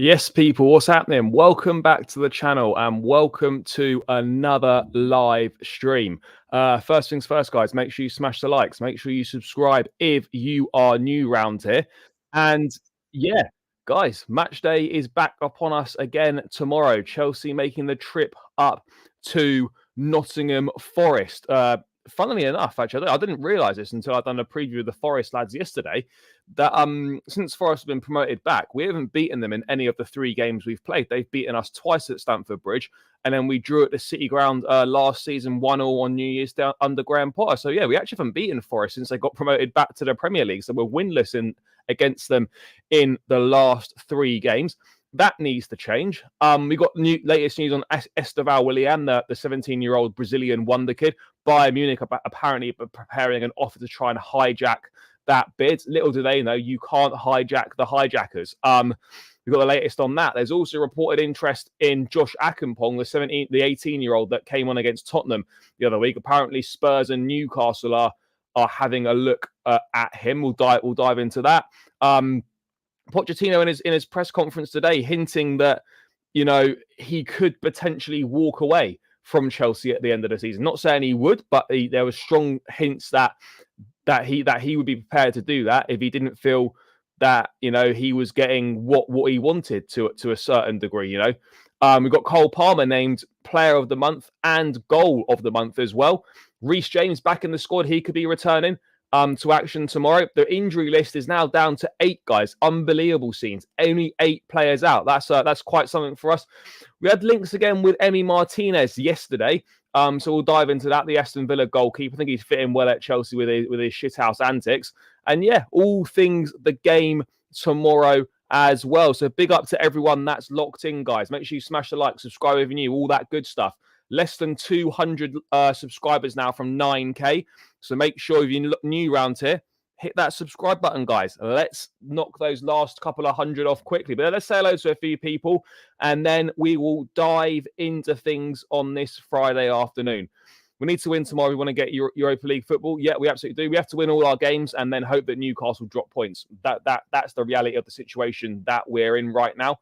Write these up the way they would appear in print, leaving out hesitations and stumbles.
Yes, people, what's happening? Welcome back to the channel and welcome to another live stream. First things first, guys, make sure you smash the likes. Make sure you subscribe if you are new round here. And yeah, guys, match day is back upon us again tomorrow. Chelsea making the trip up to Nottingham Forest. Funnily enough, actually, I didn't realise this until I'd done a preview of the Forest lads yesterday that since Forest have been promoted back, we haven't beaten them in any of the three games we've played. They've beaten us twice at Stamford Bridge, and then we drew at the City Ground last season, 1-1 on New Year's down under Graham Potter. So yeah, we actually haven't beaten Forest since they got promoted back to the Premier League. So we're winless against them in the last three games. That needs to change. We got latest news on Estevao Willian, the 17-year-old Brazilian wonder kid. Bayern Munich apparently preparing an offer to try and hijack that bid. Little do they know, you can't hijack the hijackers. We've got the latest on that. There's also reported interest in Josh Akenpong, the 18-year-old that came on against Tottenham the other week. Apparently, Spurs and Newcastle are having a look at him. We'll dive into that. Pochettino in his press conference today hinting that he could potentially walk away from Chelsea at the end of the season. Not saying he would, but there were strong hints that he would be prepared to do that if he didn't feel that he was getting what he wanted to a certain degree. We've got Cole Palmer named Player of the Month and Goal of the Month as well. Reece James back in the squad. He could be returning to action tomorrow. The injury list is now down to 8 guys. Unbelievable scenes. Only 8 players out. That's quite something for us. We had links again with Emi Martinez yesterday. So we'll dive into that. The Aston Villa goalkeeper. I think he's fitting well at Chelsea with his shithouse antics. And yeah, all things the game tomorrow as well. So big up to everyone that's locked in, guys. Make sure you smash the like, subscribe if you're new, all that good stuff. Less than 200 subscribers now from 9K. So make sure if you're new around here, hit that subscribe button, guys. Let's knock those last couple of hundred off quickly. But let's say hello to a few people, and then we will dive into things on this Friday afternoon. We need to win tomorrow. We want to get Europa League football. Yeah, we absolutely do. We have to win all our games and then hope that Newcastle drop points. That's the reality of the situation that we're in right now.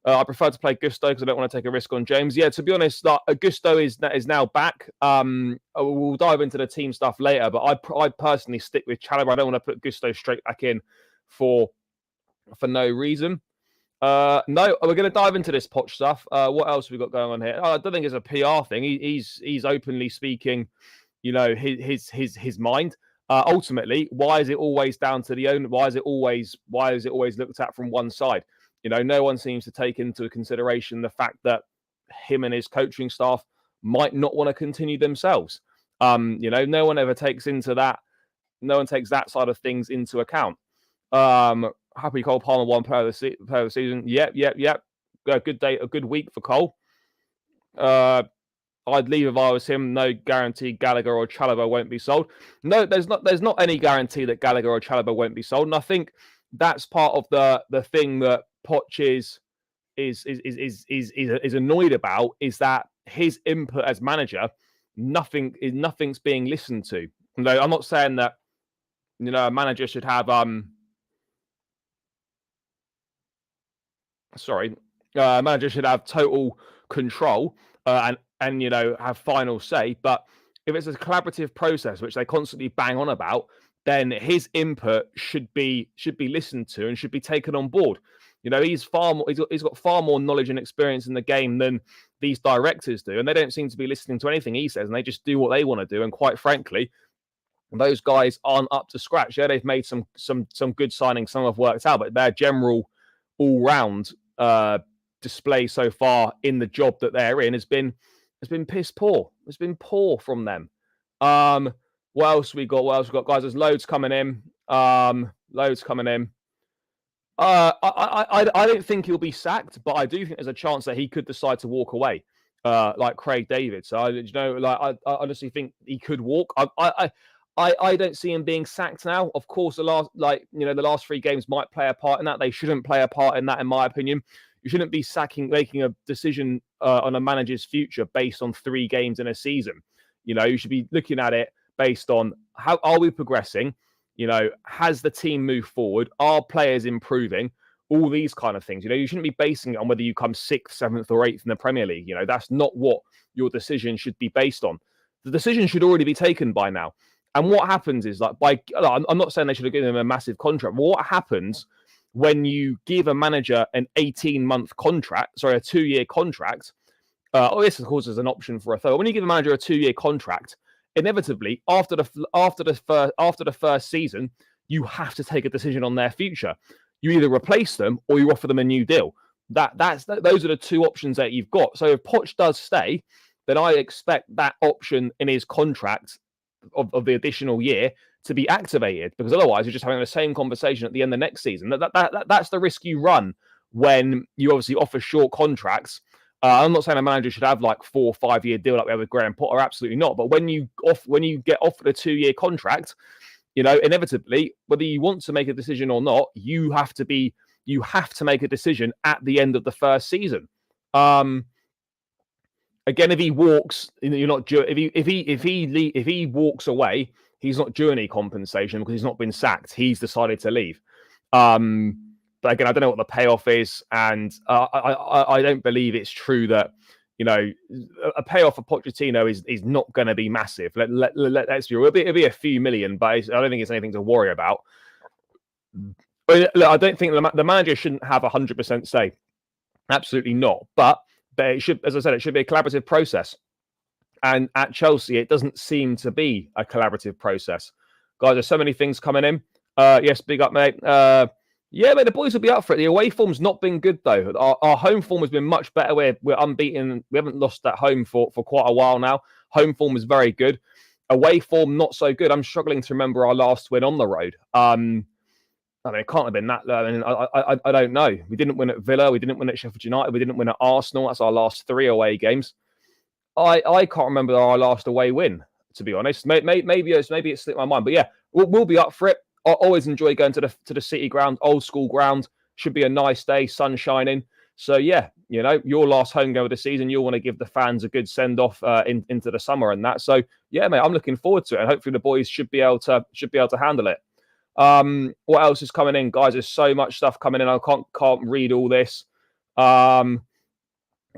I prefer to play Gusto because I don't want to take a risk on James. Yeah, to be honest, Gusto is now back. We'll dive into the team stuff later, but I personally stick with Chalobah. I don't want to put Gusto straight back in for no reason. No, we're going to dive into this Poch stuff. What else have we got going on here? I don't think it's a PR thing. He's openly speaking, his mind. Ultimately, why is it always down to the owner? Why is it always looked at from one side? No one seems to take into consideration the fact that him and his coaching staff might not want to continue themselves. No one ever takes into that. No one takes that side of things into account. Happy Cole Palmer won player of the season. Yep. A good day, a good week for Cole. I'd leave if I was him. No guarantee Gallagher or Chalobah won't be sold. No, there's not any guarantee that Gallagher or Chalobah won't be sold. And I think that's part of the thing that Poch is annoyed about, is that his input as manager, nothing's being listened to. No, I'm not saying that a manager should have manager should have total control and have final say. But if it's a collaborative process, which they constantly bang on about, then his input should be listened to and should be taken on board. He's got far more knowledge and experience in the game than these directors do, and they don't seem to be listening to anything he says, and they just do what they want to do. And quite frankly, those guys aren't up to scratch. Yeah, they've made some good signings, some have worked out, but their general all-round display so far in the job that they're in has been piss poor. It's been poor from them. What else we got? Guys? There's loads coming in. I don't think he'll be sacked, but I do think there's a chance that he could decide to walk away, like Craig David. So I honestly think he could walk. I don't see him being sacked now. Of course, the last 3 games might play a part in that. They shouldn't play a part in that, in my opinion. You shouldn't be making a decision on a manager's future based on 3 games in a season. You should be looking at it based on how are we progressing? Has the team moved forward? Are players improving? all these kind of things. You shouldn't be basing it on whether you come 6th, 7th, or 8th in the Premier League. That's not what your decision should be based on. The decision should already be taken by now. And what happens is, I'm not saying they should have given him a massive contract, but what happens when you give a manager an 18-month contract, a 2-year contract? This, of course, is an option for a third. When you give a manager a 2-year contract, inevitably, after the first season, you have to take a decision on their future. You either replace them or you offer them a new deal. Those are the two options that you've got. So if Poch does stay, then I expect that option in his contract of the additional year to be activated, because otherwise you're just having the same conversation at the end of next season. That's the risk you run when you obviously offer short contracts. I'm not saying a manager should have like 4 or 5 year deal like we have with Graham Potter, absolutely not. But when you get offered a 2-year contract, inevitably, whether you want to make a decision or not, you have to make a decision at the end of the first season. Again, if he walks, you're not due. If he walks away, he's not due any compensation because he's not been sacked. He's decided to leave. But again, I don't know what the payoff is, and I don't believe it's true that a payoff for Pochettino is not going to be massive. Let's be real. It'll be a few million, but I don't think it's anything to worry about. But look, I don't think the manager shouldn't have 100% say. Absolutely not. But it should, as I said, it should be a collaborative process. And at Chelsea, it doesn't seem to be a collaborative process. Guys, there's so many things coming in. Yes, big up, mate. Yeah, mate, the boys will be up for it. The away form's not been good, though. Our home form has been much better. We're unbeaten. We haven't lost at home for quite a while now. Home form is very good. Away form, not so good. I'm struggling to remember our last win on the road. It can't have been that. I don't know. We didn't win at Villa. We didn't win at Sheffield United. We didn't win at Arsenal. That's our last 3 away games. I can't remember our last away win, to be honest. Maybe it slipped my mind. But yeah, we'll be up for it. I always enjoy going to the City ground, old school ground. Should be a nice day, sun shining. So yeah, your last home game of the season, you'll want to give the fans a good send off into the summer and that. So yeah, mate, I'm looking forward to it, and hopefully the boys should be able to handle it. What else is coming in, guys? There's so much stuff coming in. I can't read all this.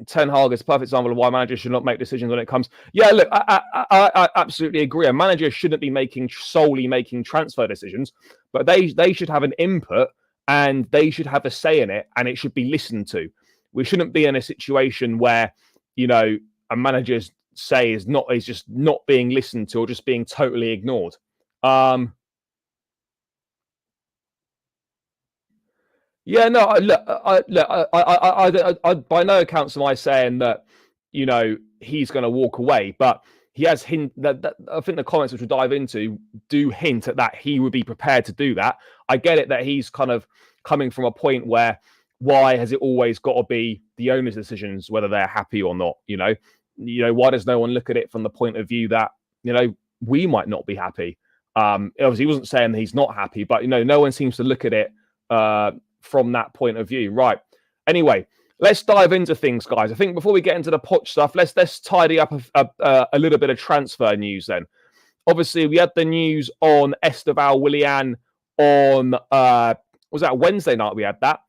Ten Hag is a perfect example of why managers should not make decisions when it comes. Yeah, look, I absolutely agree. A manager shouldn't be solely making transfer decisions, but they should have an input and they should have a say in it, and it should be listened to. We shouldn't be in a situation where a manager's say is just not being listened to or just being totally ignored. Yeah, no. I by no accounts am I saying that he's going to walk away, but he has that I think the comments which we'll dive into do hint at that he would be prepared to do that. I get it that he's kind of coming from a point where why has it always got to be the owner's decisions whether they're happy or not? Why does no one look at it from the point of view that we might not be happy? Obviously, he wasn't saying that he's not happy, but no one seems to look at it from that point of view. Right. Anyway, let's dive into things, guys. I think before we get into the Poch stuff, let's tidy up a little bit of transfer news then. Obviously, we had the news on Estevao Willian on, was that Wednesday night we had that?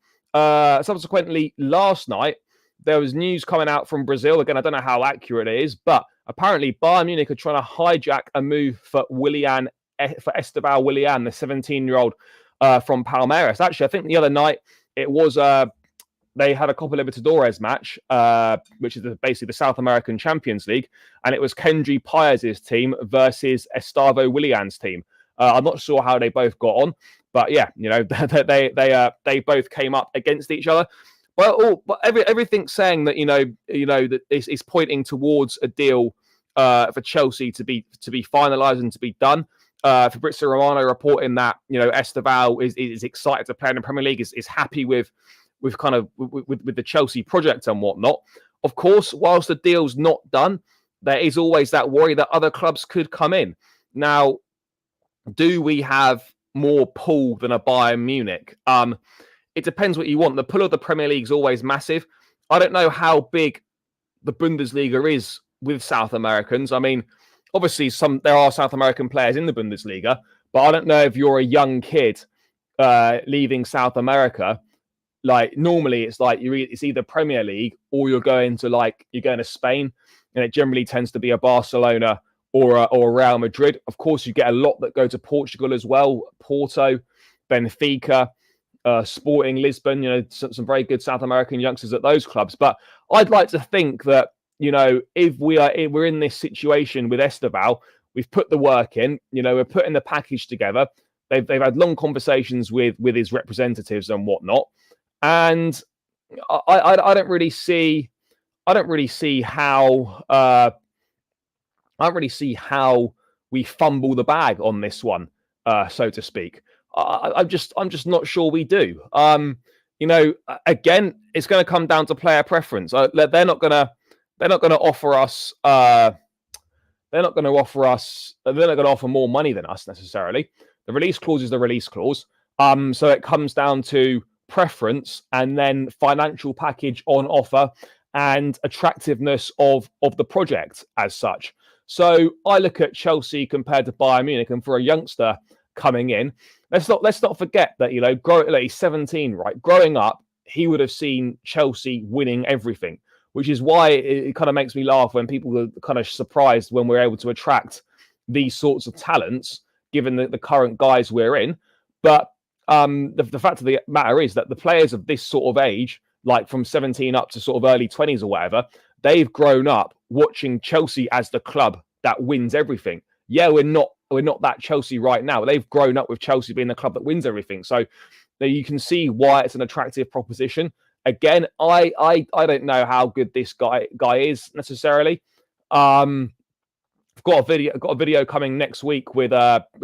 Subsequently, last night, there was news coming out from Brazil. Again, I don't know how accurate it is, but apparently Bayern Munich are trying to hijack a move for Estevao Willian, the 17-year-old from Palmeiras. Actually, I think the other night it was they had a Copa Libertadores match, which is basically the South American Champions League, and it was Kendry Paez's team versus Estevao Willian's team. I'm not sure how they both got on, but yeah, they both came up against each other. But everything's saying that that it's pointing towards a deal for Chelsea to be finalised and to be done. Fabrizio Romano reporting that Estevao is excited to play in the Premier League, is happy with the Chelsea project and whatnot. Of course, whilst the deal's not done, there is always that worry that other clubs could come in. Now, do we have more pull than a Bayern Munich? It depends what you want. The pull of the Premier League is always massive. I don't know how big the Bundesliga is with South Americans. I mean, obviously, there are South American players in the Bundesliga, but I don't know if you're a young kid leaving South America, like normally it's like it's either Premier League or you're going to Spain, and it generally tends to be a Barcelona or a Real Madrid. Of course, you get a lot that go to Portugal as well, Porto, Benfica, Sporting Lisbon. Some very good South American youngsters at those clubs. But I'd like to think that if we're in this situation with Estevao, we've put the work in. We're putting the package together. They've had long conversations with his representatives and whatnot, and I don't really see how we fumble the bag on this one, so to speak. I'm just not sure we do. Again, it's going to come down to player preference. They're not going to offer us. They're not going to offer more money than us necessarily. The release clause is the release clause. So it comes down to preference and then financial package on offer and attractiveness of the project as such. So I look at Chelsea compared to Bayern Munich, and for a youngster coming in, let's not forget that he's 17, right? Growing up, he would have seen Chelsea winning everything, which is why it kind of makes me laugh when people are kind of surprised when we're able to attract these sorts of talents, given the current guys we're in. But the fact of the matter is that the players of this sort of age, like from 17 up to sort of early 20s or whatever, they've grown up watching Chelsea as the club that wins everything. Yeah, we're not that Chelsea right now. They've grown up with Chelsea being the club that wins everything. So you can see why it's an attractive proposition. Again, I don't know how good this guy is necessarily. I've got a video coming next week with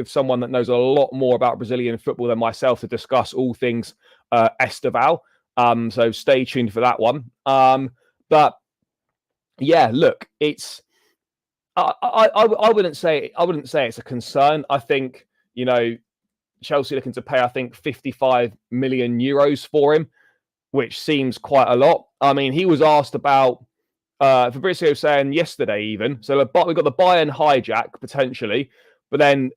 someone that knows a lot more about Brazilian football than myself to discuss all things Estevao. So stay tuned for that one. But yeah, look, it's I wouldn't say it's a concern. I think Chelsea looking to pay, I think, 55 million euros for him, which seems quite a lot. I mean, he was asked about Fabrizio saying yesterday even. So we've got the Bayern hijack potentially, but then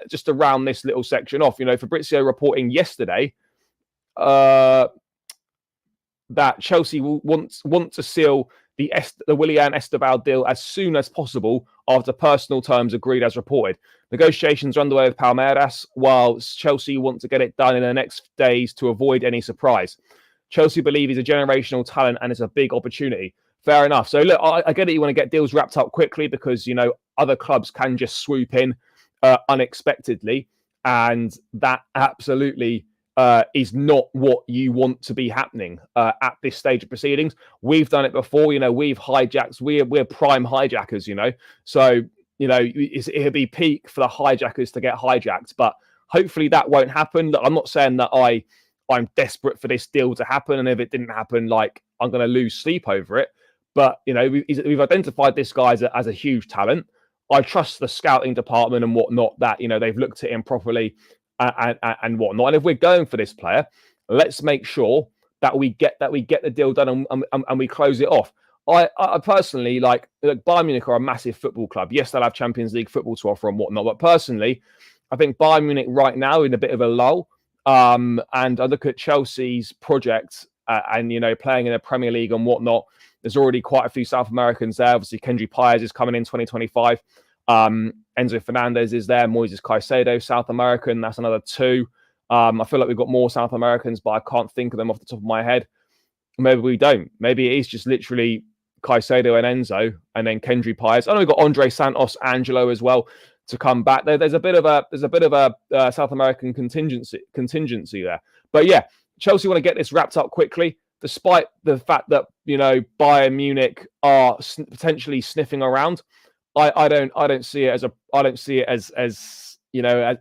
just to round this little section off, Fabrizio reporting yesterday that Chelsea will want to seal the Willian Estevao deal as soon as possible after personal terms agreed as reported. Negotiations are underway with Palmeiras, while Chelsea want to get it done in the next days to avoid any surprise. Chelsea believe he's a generational talent and it's a big opportunity. Fair enough. So look, I get it. You want to get deals wrapped up quickly because, other clubs can just swoop in unexpectedly. And that absolutely is not what you want to be happening at this stage of proceedings. We've done it before. We've hijacked. We're prime hijackers, So, it'll be peak for the hijackers to get hijacked. But hopefully that won't happen. Look, I'm not saying that I'm desperate for this deal to happen. And if it didn't happen, I'm going to lose sleep over it. But, we've identified this guy as a huge talent. I trust the scouting department and whatnot that, they've looked at him properly and whatnot. And if we're going for this player, let's make sure that we get the deal done and we close it off. I personally Bayern Munich are a massive football club. Yes, they'll have Champions League football to offer and whatnot. But personally, I think Bayern Munich right now in a bit of a lull. And I look at Chelsea's project and, playing in the Premier League and whatnot. There's already quite a few South Americans there. Obviously, Kendry Páez is coming in 2025. Enzo Fernandez is there. Moises Caicedo, South American. That's another 2. I feel like we've got more South Americans, but I can't think of them off the top of my head. Maybe we don't. Maybe it is just literally Caicedo and Enzo, and then Kendry Páez. I know we've got Andre Santos, Angelo as well to come back. There's a bit of a South American contingency there. But yeah, Chelsea want to get this wrapped up quickly, despite the fact that Bayern Munich are potentially sniffing around. I don't see it as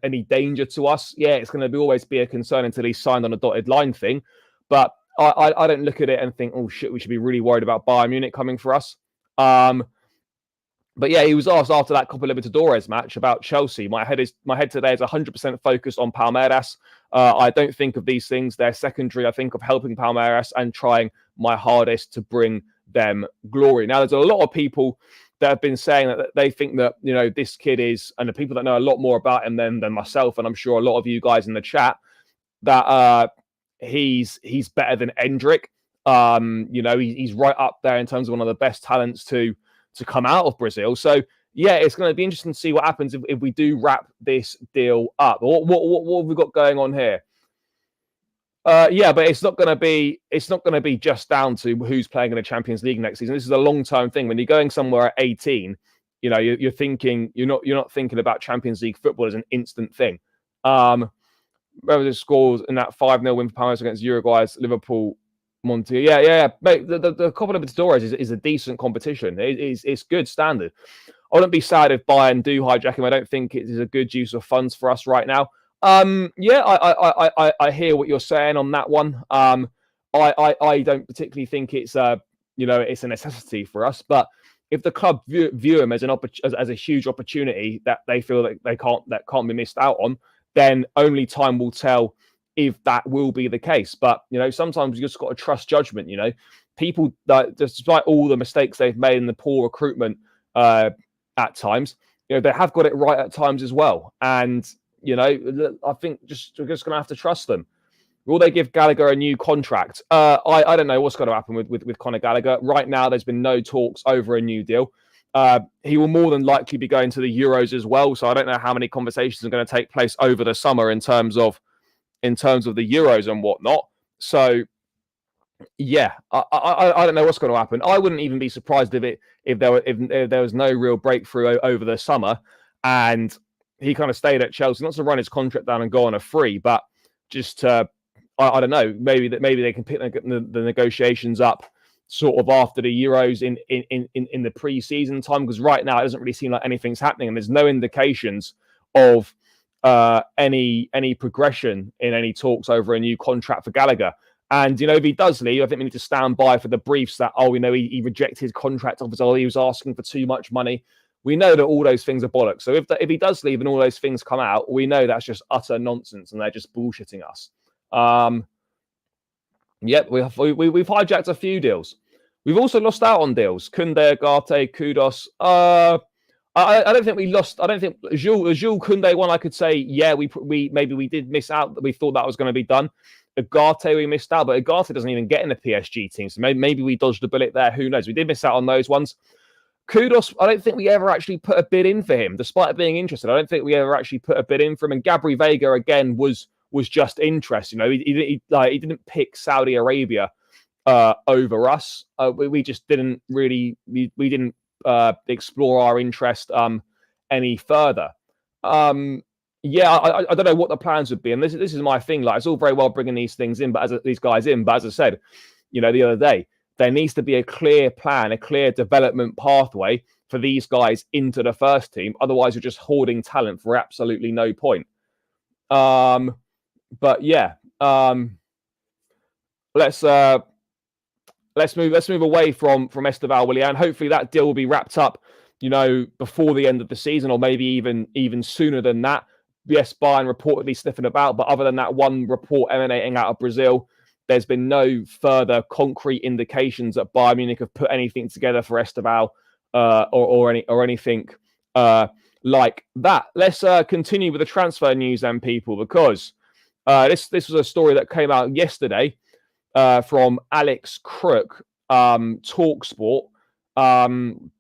any danger to us. Yeah, it's going to always be a concern until he's signed on a dotted line thing. But I don't look at it and think, oh shit, we should be really worried about Bayern Munich coming for us. But yeah, he was asked after that Copa Libertadores match about Chelsea. My head today is 100% focused on Palmeiras. I don't think of these things. They're secondary. I think of helping Palmeiras and trying my hardest to bring them glory. Now, there's a lot of people that have been saying that they think that, this kid is, and the people that know a lot more about him than myself, and I'm sure a lot of you guys in the chat, that he's better than Endrick. He's right up there in terms of one of the best talents to come out of Brazil. So yeah, it's going to be interesting to see what happens if we do wrap this deal up. What have we got going on here? Yeah, but it's not going to be just down to who's playing in the Champions League next season. This is a long-term thing. When you're going somewhere at 18, you're thinking you're not thinking about Champions League football as an instant thing. Remember the scores in that 5-0 win for Palmeiras against Uruguay's Liverpool. Monty, yeah. Mate, the Copa Libertadores is a decent competition. It's good standard. I wouldn't be sad if Bayern do hijack him. I don't think it is a good use of funds for us right now. Yeah, I hear what you're saying on that one. I don't particularly think it's it's a necessity for us. But if the club view him as as a huge opportunity that they feel that can't be missed out on, then only time will tell if that will be the case. But sometimes you just got to trust judgment. People that, despite all the mistakes they've made in the poor recruitment at times, they have got it right at times as well. And I think we're just going to have to trust them. Will they give Gallagher a new contract? I don't know what's going to happen with Conor Gallagher. Right now, there's been no talks over a new deal. He will more than likely be going to the Euros as well. So I don't know how many conversations are going to take place over the summer in terms of the Euros and whatnot. So yeah, I don't know what's going to happen. I wouldn't even be surprised if there was no real breakthrough over the summer and he kind of stayed at Chelsea, not to run his contract down and go on a free, but just to, I don't know, maybe they can pick the negotiations up sort of after the Euros in the pre-season time, because right now it doesn't really seem like anything's happening and there's no indications of any progression in any talks over a new contract for Gallagher. And if he does leave, I think we need to stand by for the briefs that he rejected contract offers, he was asking for too much money. We know that all those things are bollocks. So if he does leave and all those things come out, we know that's just utter nonsense and they're just bullshitting us. Yep, we've hijacked a few deals. We've also lost out on deals. Koundé, Agate, Kudos. I don't think we lost. I don't think Jules Koundé one. I could say, yeah, we did miss out. We thought that was going to be done. Agate we missed out, but Agate doesn't even get in the PSG team, so maybe we dodged a bullet there. Who knows? We did miss out on those ones. Kudos, I don't think we ever actually put a bid in for him, despite being interested. I don't think we ever actually put a bid in for him. And Gabri Vega again was just interest. He didn't pick Saudi Arabia over us. We just didn't really we didn't explore our interest any further. Yeah, I don't know what the plans would be, and this is my thing. Like, it's all very well bringing these things in, these guys in, but as I said, the other day, there needs to be a clear plan, a clear development pathway for these guys into the first team. Otherwise, you're just hoarding talent for absolutely no point. But yeah, let's move away from Estevao Willian. Hopefully, that deal will be wrapped up, before the end of the season, or maybe even sooner than that. Yes, Bayern reportedly sniffing about, but other than that one report emanating out of Brazil, there's been no further concrete indications that Bayern Munich have put anything together for Estevao or anything like that. Let's continue with the transfer news then, people, because this was a story that came out yesterday from Alex Crook, TalkSport. I don't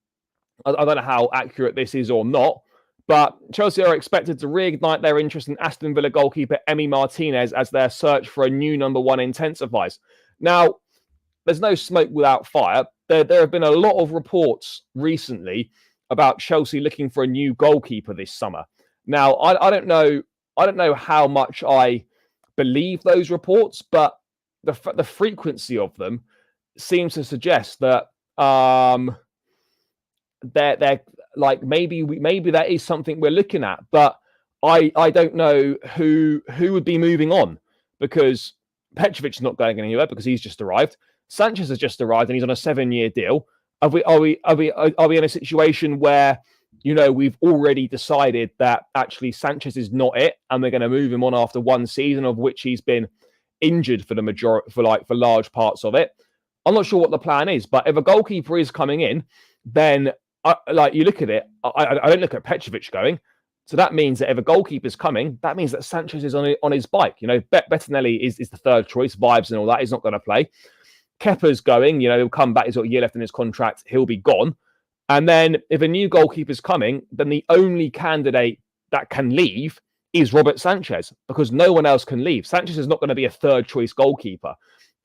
know how accurate this is or not, but Chelsea are expected to reignite their interest in Aston Villa goalkeeper Emi Martinez as their search for a new number one intensifies. Now, there's no smoke without fire. There have been a lot of reports recently about Chelsea looking for a new goalkeeper this summer. Now, I don't know how much I believe those reports, but the frequency of them seems to suggest that they're like maybe that is something we're looking at, but I don't know who would be moving on, because Petrovic's not going anywhere because he's just arrived. Sanchez has just arrived and he's on a 7-year deal. Are we in a situation where we've already decided that actually Sanchez is not it, and we're going to move him on after one season of which he's been injured for the majority for large parts of it? I'm not sure what the plan is, but if a goalkeeper is coming in, then you look at it. I don't look at Petrovic going. So that means that if a goalkeeper's coming, that means that Sanchez is on his bike. Bettinelli is the third choice, vibes and all that. He's not going to play. Kepa's going, he'll come back. He's got a year left in his contract. He'll be gone. And then if a new goalkeeper's coming, then the only candidate that can leave is Robert Sanchez, because no one else can leave. Sanchez is not going to be a third choice goalkeeper,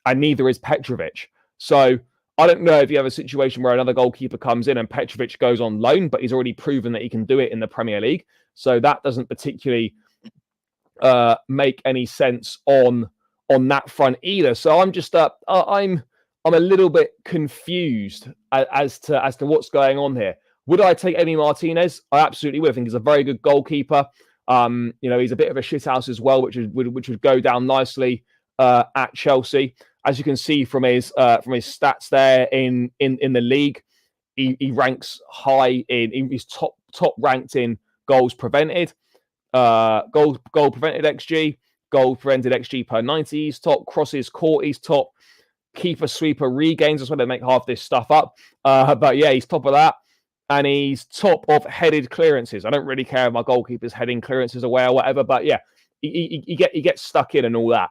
and neither is Petrovic. So I don't know if you have a situation where another goalkeeper comes in and Petrovic goes on loan, but he's already proven that he can do it in the Premier League. So that doesn't particularly make any sense on that front either. So I'm just I'm a little bit confused as to what's going on here. Would I take Emi Martinez? I absolutely would. I think he's a very good goalkeeper. He's a bit of a shithouse as well, which would go down nicely at Chelsea. As you can see from his stats there in the league, he ranks high he's top ranked in goals prevented, goal prevented XG, goal prevented XG per 90. He's top crosses caught. He's top keeper sweeper regains. That's why they make half this stuff up. But yeah, he's top of that. And he's top of headed clearances. I don't really care if my goalkeeper's heading clearances away or whatever, but yeah, he gets stuck in and all that.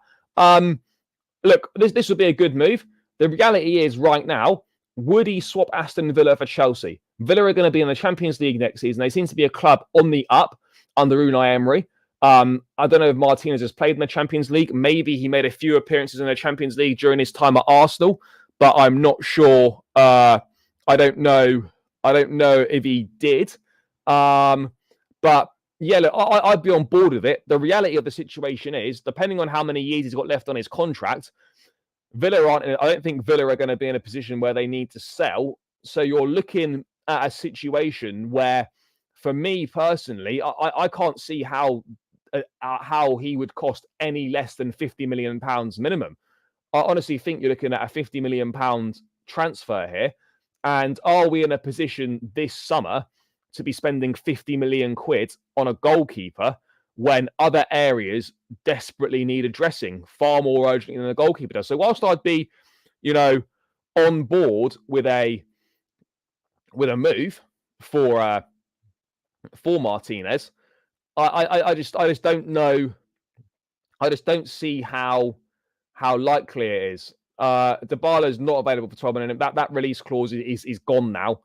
Look, this would be a good move. The reality is right now, would he swap Aston Villa for Chelsea? Villa are going to be in the Champions League next season. They seem to be a club on the up under Unai Emery. I don't know if Martinez has played in the Champions League. Maybe he made a few appearances in the Champions League during his time at Arsenal, but I'm not sure. I don't know if he did. But yeah, look, I'd be on board with it. The reality of the situation is, depending on how many years he's got left on his contract, I don't think Villa are going to be in a position where they need to sell. So you're looking at a situation where, for me personally, I can't see how he would cost any less than £50 million minimum. I honestly think you're looking at a £50 million transfer here. And are we in a position this summer to be spending 50 million quid on a goalkeeper when other areas desperately need addressing far more urgently than a goalkeeper does? So whilst I'd be, on board with a move for Martinez, I just don't know. I just don't see how likely it is. Dybala is not available for 12 million. That release clause is gone now.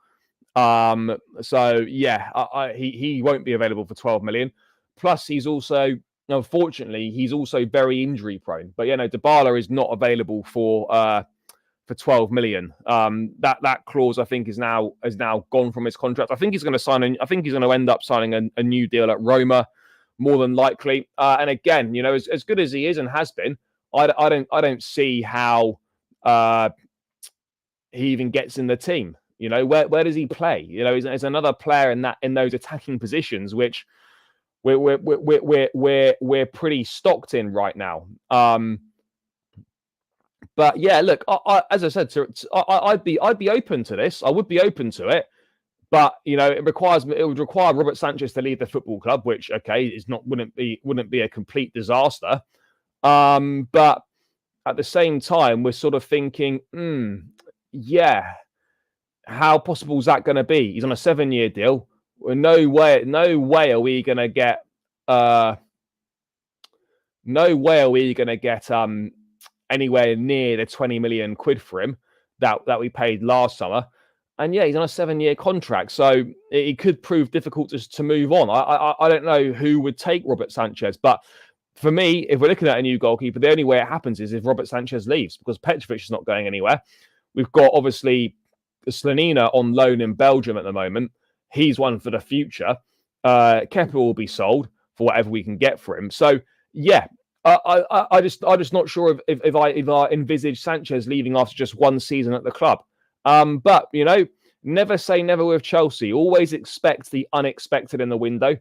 So yeah, he won't be available for 12 million. Plus, he's also, unfortunately, very injury prone. But Dybala is not available for 12 million. That clause, I think, is now gone from his contract. I think he's going to end up signing a new deal at Roma, more than likely. And again, as good as he is and has been, I don't see how he even gets in the team. Where does he play? He's another player in those attacking positions, which we're pretty stocked in right now. But yeah, look, as I said, I'd be open to this. I would be open to it, but it would require Robert Sanchez to leave the football club, which wouldn't be a complete disaster. But at the same time, we're sort of thinking, yeah, how possible is that going to be? He's on a 7-year deal. No way are we going to get. No way are we going to get anywhere near the 20 million quid for him that we paid last summer. And yeah, he's on a 7-year contract, so it could prove difficult to move on. I don't know who would take Robert Sanchez, but for me, if we're looking at a new goalkeeper, the only way it happens is if Robert Sanchez leaves, because Petrovic is not going anywhere. We've got, obviously, Slanina on loan in Belgium at the moment. He's one for the future. Kepa will be sold for whatever we can get for him. So, yeah, I'm just not sure if I envisage Sanchez leaving after just one season at the club. But, never say never with Chelsea. Always expect the unexpected in the window.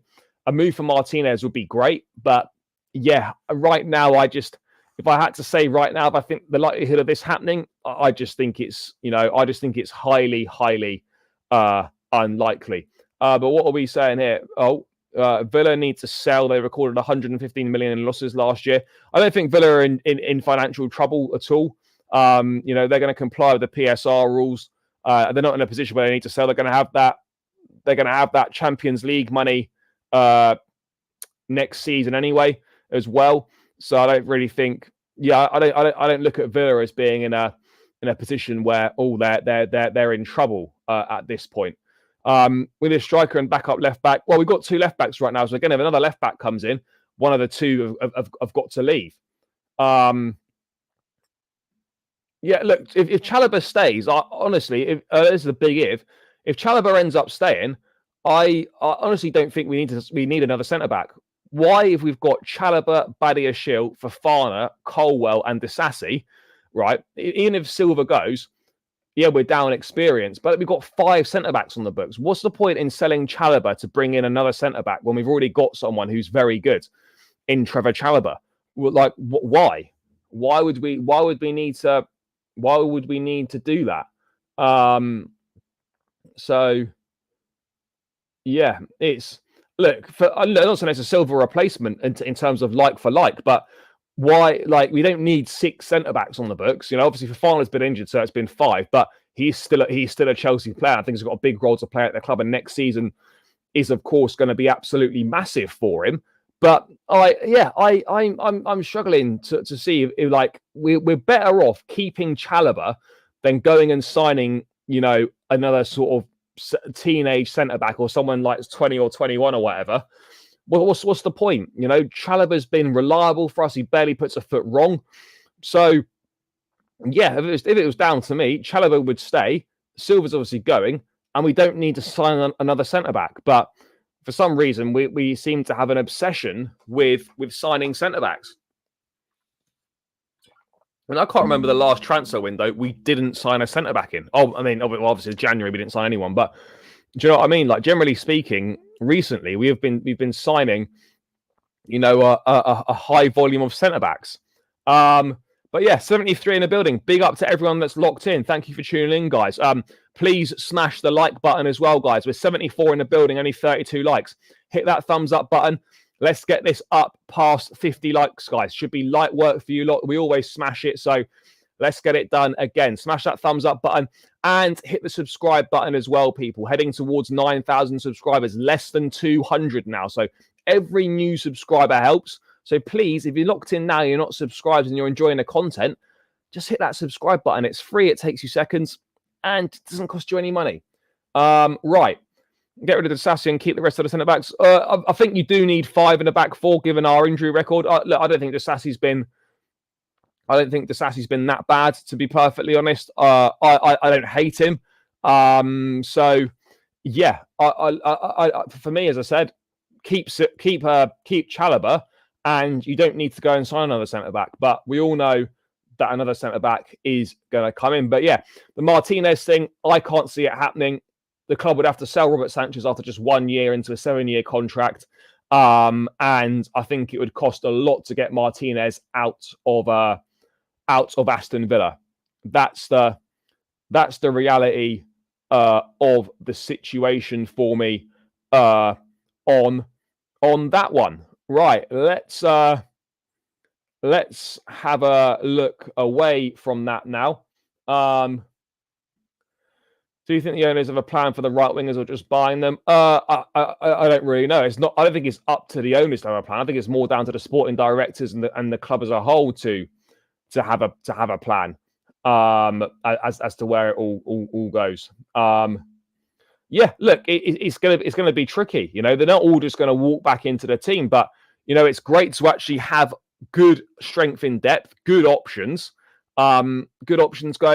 A move for Martinez would be great, but yeah, right now, if I had to say right now, if I think the likelihood of this happening, I just think it's highly, highly unlikely. But what are we saying here? Villa need to sell. They recorded 115 million in losses last year. I don't think Villa are in financial trouble at all. They're going to comply with the PSR rules. They're not in a position where they need to sell. They're going to have that. They're going to have that Champions League money next season anyway as well. So I don't really think. Yeah, I don't look at Villa as being in a position where they're in trouble at this point. With a striker and backup left back, well, we've got 2 left backs right now. So again, if another left back comes in, one of the 2 have got to leave. Yeah, look, if Chalobah stays, honestly, this is a big if. If Chalobah ends up staying, I honestly don't think we need another centre back. Why, if we've got Chalobah, Badiashile, Fofana, Colwell, and Disasi, right? Even if Silva goes, yeah, we're down experience, but we've got 5 centre backs on the books. What's the point in selling Chalobah to bring in another centre back when we've already got someone who's very good in Trevor Chalobah? Like, why? Why would we need to? Why would we need to do that? So, yeah, it's look. I'm not saying it's a Silva replacement in terms of like for like, but why? Like, we don't need 6 centre backs on the books. You know, obviously Fofana's been injured, so it's been 5, but he's still a Chelsea player. I think he's got a big role to play at the club, and next season is, of course, going to be absolutely massive for him. But I'm struggling to see if like we're better off keeping Chalobah than going and signing, you know, another sort of teenage centre back or someone like 20 or 21 or whatever. Well, what's the point? You know, Chalobah's been reliable for us. He barely puts a foot wrong. So yeah, if it was down to me, Chalobah would stay. Silva's obviously going, and we don't need to sign another centre back. But for some reason, we seem to have an obsession with signing centre-backs. And I can't remember the last transfer window we didn't sign a centre-back in. Oh, I mean, obviously January we didn't sign anyone. But do you know what I mean? Like, generally speaking, recently we've been signing, you know, a high volume of centre-backs. But yeah, 73 in the building. Big up to everyone that's locked in. Thank you for tuning in, guys. Please smash the like button as well, guys. We're 74 in the building, only 32 likes. Hit that thumbs up button. Let's get this up past 50 likes, guys. Should be light work for you lot. We always smash it, so let's get it done again. Smash that thumbs up button and hit the subscribe button as well, people. Heading towards 9,000 subscribers, less than 200 now. So every new subscriber helps. So please, if you're locked in now, you're not subscribed and you're enjoying the content, just hit that subscribe button. It's free. It takes you seconds and it doesn't cost you any money. Right. Get rid of the Disasi and keep the rest of the centre backs. I think you do need 5 in the back 4, given our injury record. Look, I don't think Disasi's been that bad, to be perfectly honest. I don't hate him. So yeah, for me, as I said, keep Chalobah. And you don't need to go and sign another centre-back. But we all know that another centre-back is going to come in. But yeah, the Martinez thing, I can't see it happening. The club would have to sell Robert Sanchez after just 1 year into a 7-year contract. And I think it would cost a lot to get Martinez out of Aston Villa. That's the reality of the situation for me on that one. Right, let's have a look away from that now. Do you think the owners have a plan for the right wingers or just buying them? I don't really know. It's not. I don't think it's up to the owners to have a plan. I think it's more down to the sporting directors and the club as a whole to have a plan as to where it all goes. Yeah, look, it's gonna be tricky. You know, they're not all just going to walk back into the team, but you know, it's great to actually have good strength in depth, good options going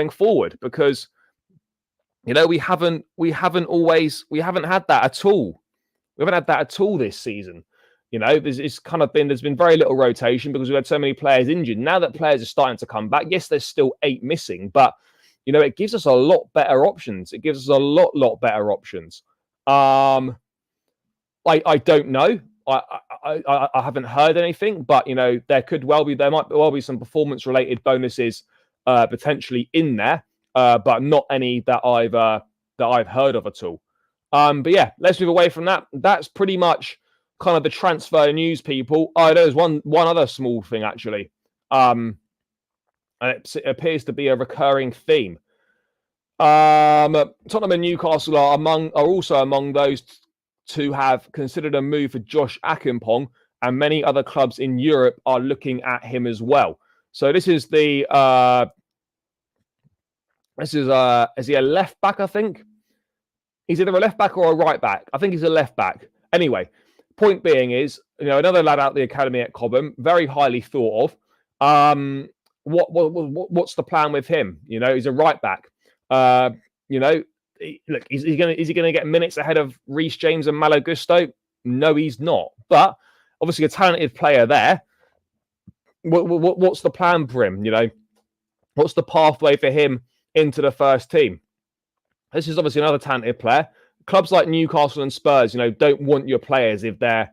forward, because you know we haven't had that at all. We haven't had that at all this season. You know, there's been very little rotation because we've had so many players injured. Now that players are starting to come back, yes, there's still 8 missing, but you know, it gives us a lot better options. It gives us a lot better options. I don't know. I haven't heard anything, but you know, there might well be some performance-related bonuses potentially in there, but not any that I've heard of at all. But yeah, let's move away from that. That's pretty much kind of the transfer news, people. There's one other small thing actually. And it appears to be a recurring theme. Tottenham and Newcastle are also among those to have considered a move for Josh Akimpong, and many other clubs in Europe are looking at him as well. So this is the is he a left back? I think he's either a left back or a right back. I think he's a left back. Anyway, point being is, another lad out the academy at Cobham, very highly thought of. What's the plan with him? He's a right back. Look, is he gonna get minutes ahead of Reece James and Malo Gusto? No, he's not. But obviously, a talented player there. What's the plan for him? What's the pathway for him into the first team? This is obviously another talented player. Clubs like Newcastle and Spurs, don't want your players if they're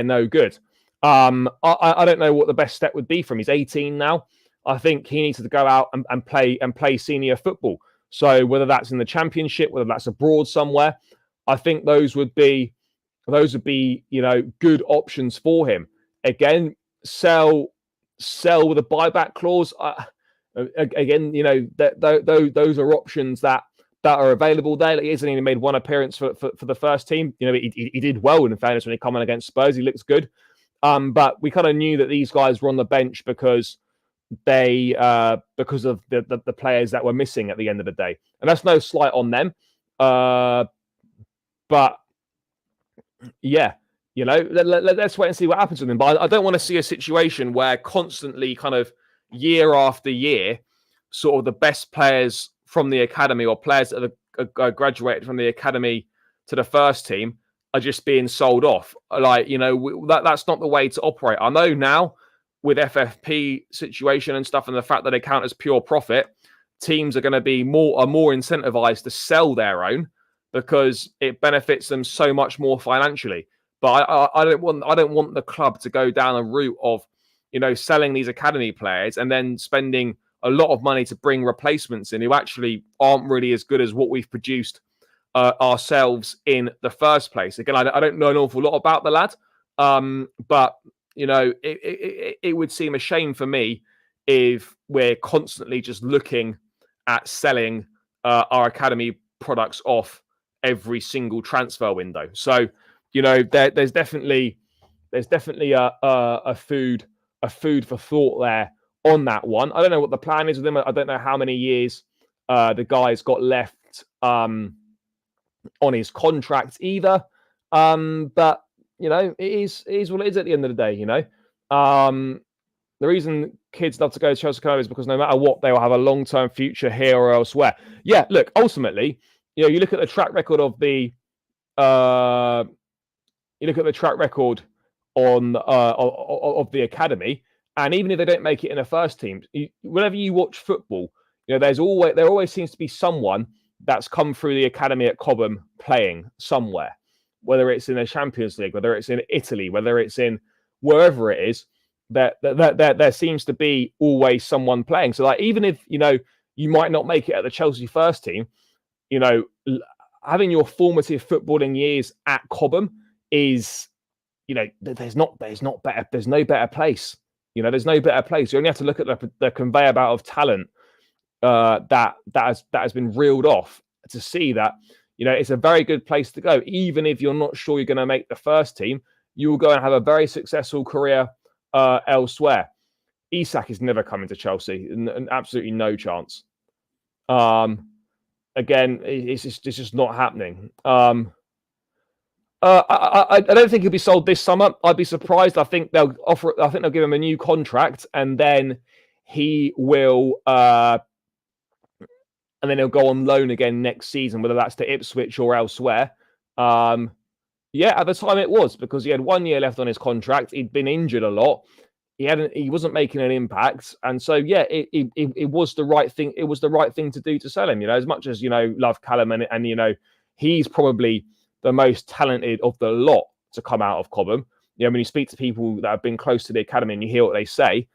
no good. I don't know what the best step would be for him. He's 18 now. I think he needs to go out and play senior football. So whether that's in the Championship, whether that's abroad somewhere, I think those would be good options for him. Again, sell with a buyback clause. Again, those are options that are available there. He hasn't even made one appearance for the first team. He did well, in fairness, when he came on against Spurs. He looks good. But we kind of knew that these guys were on the bench because of the players that were missing at the end of the day. And that's no slight on them. But yeah, let's wait and see what happens with him. But I don't want to see a situation where constantly kind of year after year, sort of the best players from the academy or players that have graduated from the academy to the first team are just being sold off. That's not the way to operate. I know now with FFP situation and stuff, and the fact that they count as pure profit, teams are going to be more incentivized to sell their own because it benefits them so much more financially. But I don't want the club to go down a route of selling these academy players and then spending a lot of money to bring replacements in who actually aren't really as good as what we've produced ourselves in the first place. Again, I don't know an awful lot about the lad, but it would seem a shame for me if we're constantly just looking at selling our academy products off every single transfer window. So there's definitely a food for thought there on that one. I don't know what the plan is with him. I don't know how many years the guy's got left on his contract either. But it is what it is at the end of the day. The reason kids love to go to Chelsea Academy is because no matter what, they will have a long-term future here or elsewhere. Yeah, look, ultimately, you look at the track record of the of the academy, and even if they don't make it in a first team, whenever you watch football, there always seems to be someone that's come through the academy at Cobham playing somewhere, whether it's in the Champions League, whether it's in Italy, whether it's in wherever it is. There seems to be always someone playing. So even if you might not make it at the Chelsea first team, having your formative footballing years at Cobham is, there's no better place. There's no better place. You only have to look at the conveyor belt of talent that has been reeled off to see that it's a very good place to go. Even if you're not sure you're going to make the first team, you will go and have a very successful career elsewhere. Isak is never coming to Chelsea, and absolutely no chance. Again, it's just not happening. I don't think he'll be sold this summer. I'd be surprised. I think they'll give him a new contract, and then he will, and then he'll go on loan again next season, whether that's to Ipswich or elsewhere. Yeah, at the time it was because he had 1 year left on his contract. He'd been injured a lot. He wasn't making an impact, and so yeah, it was the right thing. It was the right thing to do to sell him. As much as love Callum, and he's probably the most talented of the lot to come out of Cobham. When you speak to people that have been close to the academy and you hear what they say,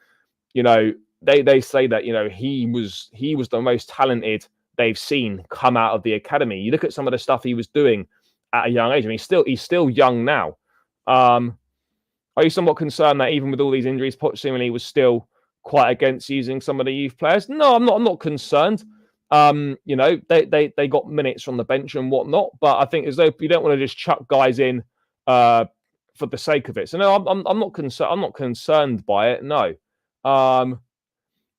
they say that he was the most talented they've seen come out of the academy. You look at some of the stuff he was doing at a young age. I mean, he's still young now. Are you somewhat concerned that even with all these injuries, Pochettino was still quite against using some of the youth players? No, I'm not concerned. You know, they got minutes from the bench and whatnot, but I think as though you don't want to just chuck guys in for the sake of it. So no, I'm not concerned. I'm not concerned by it. No. I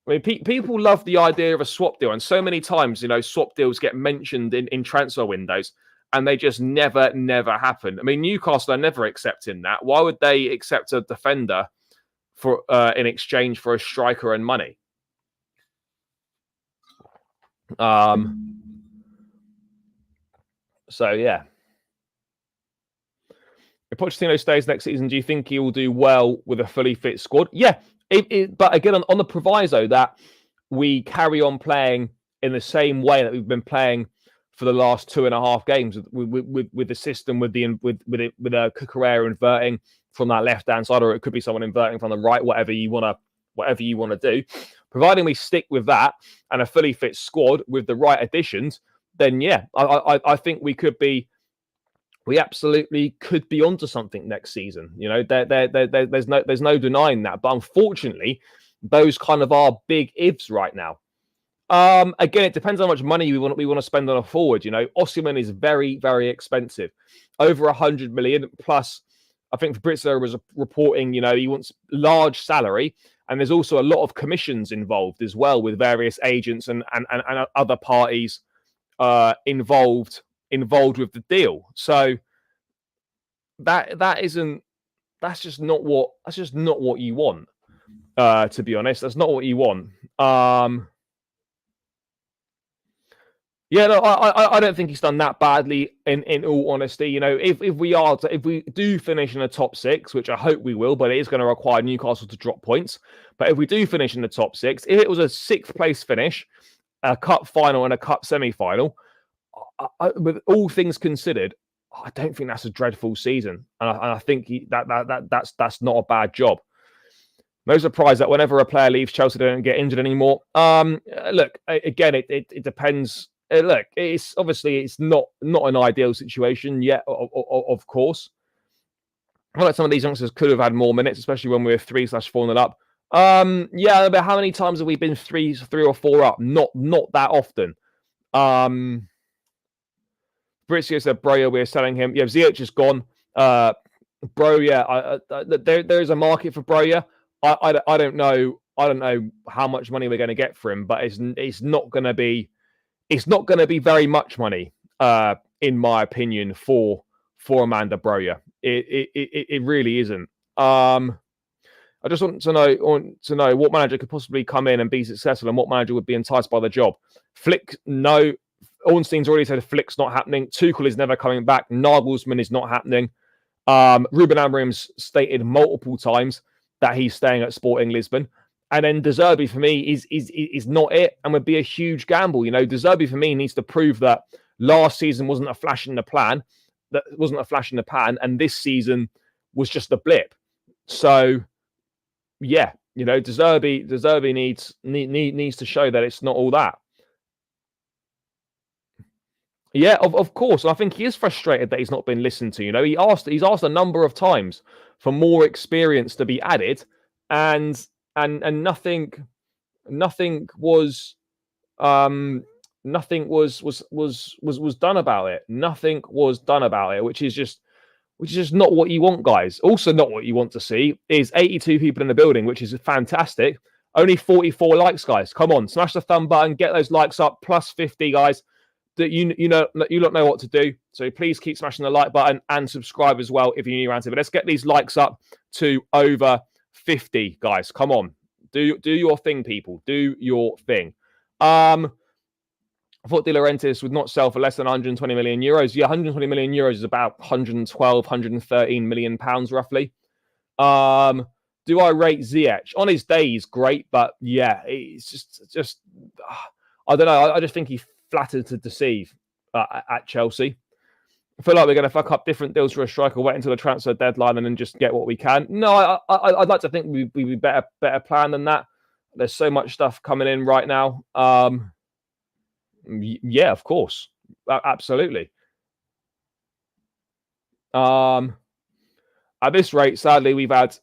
mean, people love the idea of a swap deal, and so many times, you know, swap deals get mentioned in transfer windows, and they just never happen. I mean, Newcastle are never accepting that. Why would they accept a defender for in exchange for a striker and money? So yeah. If Pochettino stays next season, do you think he will do well with a fully fit squad? Yeah, but again, on the proviso that we carry on playing in the same way that we've been playing for the last 2.5 games with the system, with Cucurella inverting from that left hand side, or it could be someone inverting from the right. Whatever you want to do, providing we stick with that and a fully fit squad with the right additions, then yeah, I think we absolutely could be onto something next season. You know, there's no denying that. But unfortunately, those kind of are big ifs right now. Again, it depends how much money we want to spend on a forward. You know, Osimhen is very, very expensive, over 100 million plus. I think Fabrizio was reporting, you know, he wants large salary, and there's also a lot of commissions involved as well with various agents and other parties involved with the deal. So that's just not what you want. To be honest, that's not what you want. Yeah, no, I don't think he's done that badly. In all honesty, you know, if we do finish in the top 6, which I hope we will, but it is going to require Newcastle to drop points. But if we do finish in the top 6, if it was a 6th place finish, a cup final and a cup semi-final, with all things considered, I don't think that's a dreadful season, and I think that's not a bad job. No surprise that whenever a player leaves Chelsea, they don't get injured anymore. Look, again, it depends. Look, it's not an ideal situation yet, of course. I feel like some of these youngsters could have had more minutes, especially when we were 3/4-0 up. Yeah, but how many times have we been 3 or 4 up? Not that often. Fabrizio said, "Bro, we're selling him." Yeah, Ziyech is gone. Bro, yeah, there is a market for Bro. Yeah, I don't know. I don't know how much money we're going to get for him, but it's not going to be very much money, in my opinion, for Amanda Broja. It really isn't. I just want to know what manager could possibly come in and be successful, and what manager would be enticed by the job. Flick, no. Ornstein's already said Flick's not happening. Tuchel is never coming back. Nagelsmann is not happening. Ruben Amorim's stated multiple times that he's staying at Sporting Lisbon. And then De Zerbi, for me, is not it, and would be a huge gamble. You know, De Zerbi, for me, needs to prove that last season wasn't a flash in the pan, and this season was just a blip. So, yeah, you know, De Zerbi needs to show that it's not all that. Yeah, of course. And I think he is frustrated that he's not been listened to. You know, he's asked a number of times for more experience to be added, and nothing was done about it. Nothing was done about it, which is just not what you want, guys. Also, not what you want to see is 82 people in the building, which is fantastic. Only 44 likes, guys. Come on, smash the thumb button, get those likes up. Plus 50, guys. That you don't know what to do, so please keep smashing the like button and subscribe as well if you're new around here. But let's get these likes up to over 50, guys. Come on, do your thing, people. Do your thing. I thought De Laurentiis would not sell for less than 120 million euros. Yeah, 120 million euros is about 112, 113 million pounds roughly. Do I rate Ziyech? On his day, he's great, but yeah, it's just I don't know. I just think he flattered to deceive at Chelsea. I feel like we're going to fuck up different deals for a striker, wait until the transfer deadline and then just get what we can. No, I'd like to think we'd be better plan than that. There's so much stuff coming in right now. Yeah, of course. Absolutely. At this rate, sadly, we've had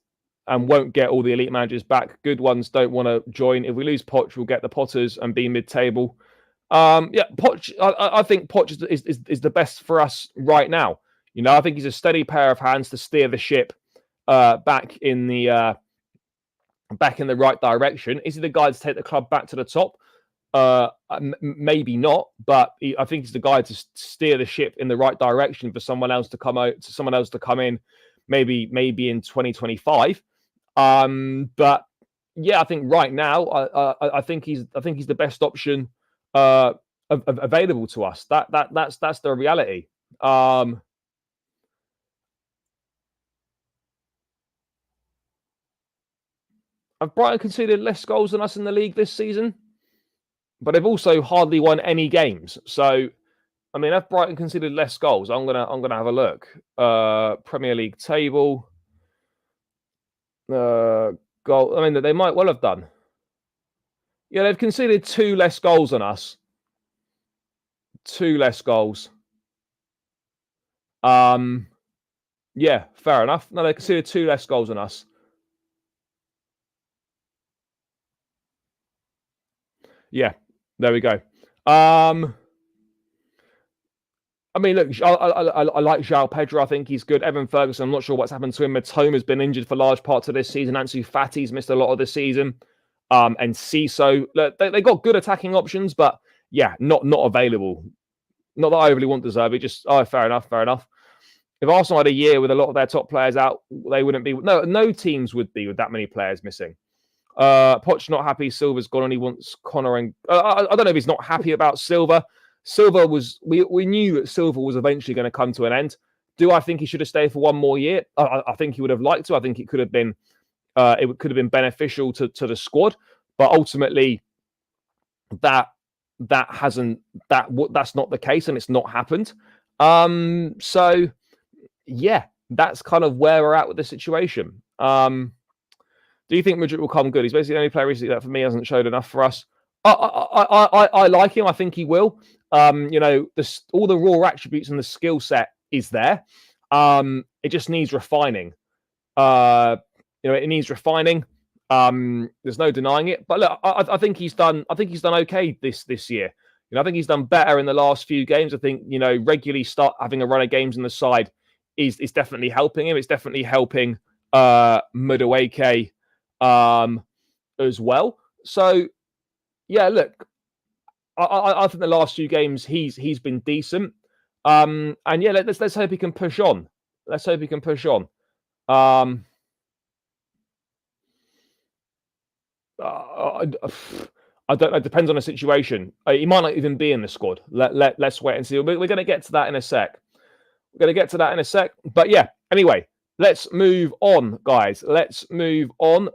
and won't get all the elite managers back. Good ones don't want to join. If we lose Poch, we'll get the Potters and be mid-table. Yeah, Poch. I think Poch is the best for us right now. You know, I think he's a steady pair of hands to steer the ship back in the right direction. Is he the guy to take the club back to the top? Maybe not, but I think he's the guy to steer the ship in the right direction for someone else to come out, someone else to come in, maybe in 2025. But yeah, I think right now, I think he's the best option available to us. That's the reality. Have Brighton conceded less goals than us in the league this season? But they've also hardly won any games. So, I mean, have Brighton conceded less goals? I'm gonna have a look. Premier League table. Goal. I mean, they might well have done. Yeah, they've conceded 2 less goals than us. 2 less goals. Yeah, fair enough. No, they conceded 2 less goals than us. Yeah, there we go. I mean, look, I like João Pedro. I think he's good. Evan Ferguson, I'm not sure what's happened to him. Matoma's been injured for large parts of this season. Ansu Fati's missed a lot of the season. And Ciso, they got good attacking options, but yeah, not available. Not that I really want De Zerbi, just, fair enough. If Arsenal had a year with a lot of their top players out, they wouldn't be. No teams would be with that many players missing. Poch not happy. Silva's gone and he wants Connor. And I don't know if he's not happy about Silva. Silva was. We knew that Silva was eventually going to come to an end. Do I think he should have stayed for one more year? I think he would have liked to. I think it could have been. It could have been beneficial to the squad, but ultimately, that's not the case, and it's not happened. So yeah, that's kind of where we're at with the situation. Do you think Madrid will come good? He's basically the only player recently that for me hasn't showed enough for us. I like him. I think he will. You know, all the raw attributes and the skill set is there. It just needs refining. You know, it needs refining. There's no denying it. But look, I think he's done. I think he's done okay this year. You know, I think he's done better in the last few games. I think, you know, regularly start having a run of games on the side is definitely helping him. It's definitely helping Madueke as well. So yeah, look, I think the last few games he's been decent. And yeah, let's hope he can push on. Let's hope he can push on. I don't know. It depends on the situation. He might not even be in the squad. Let's wait and see. We're going to get to that in a sec. But yeah, anyway, let's move on, guys. Let's move on.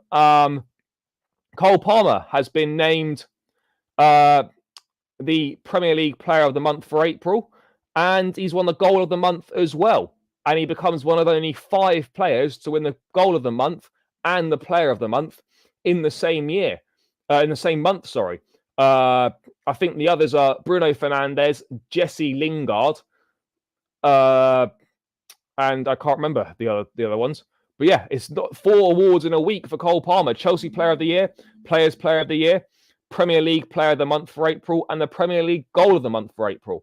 Cole Palmer has been named the Premier League Player of the Month for April, and he's won the Goal of the Month as well. And he becomes one of only 5 players to win the Goal of the Month and the Player of the Month in the same year, in the same month. Sorry. I think the others are Bruno Fernandes, Jesse Lingard, and I can't remember the other ones. But yeah, it's not 4 awards in a week for Cole Palmer. Chelsea Player of the Year, Players Player of the Year, Premier League Player of the Month for April, and the Premier League Goal of the Month for April.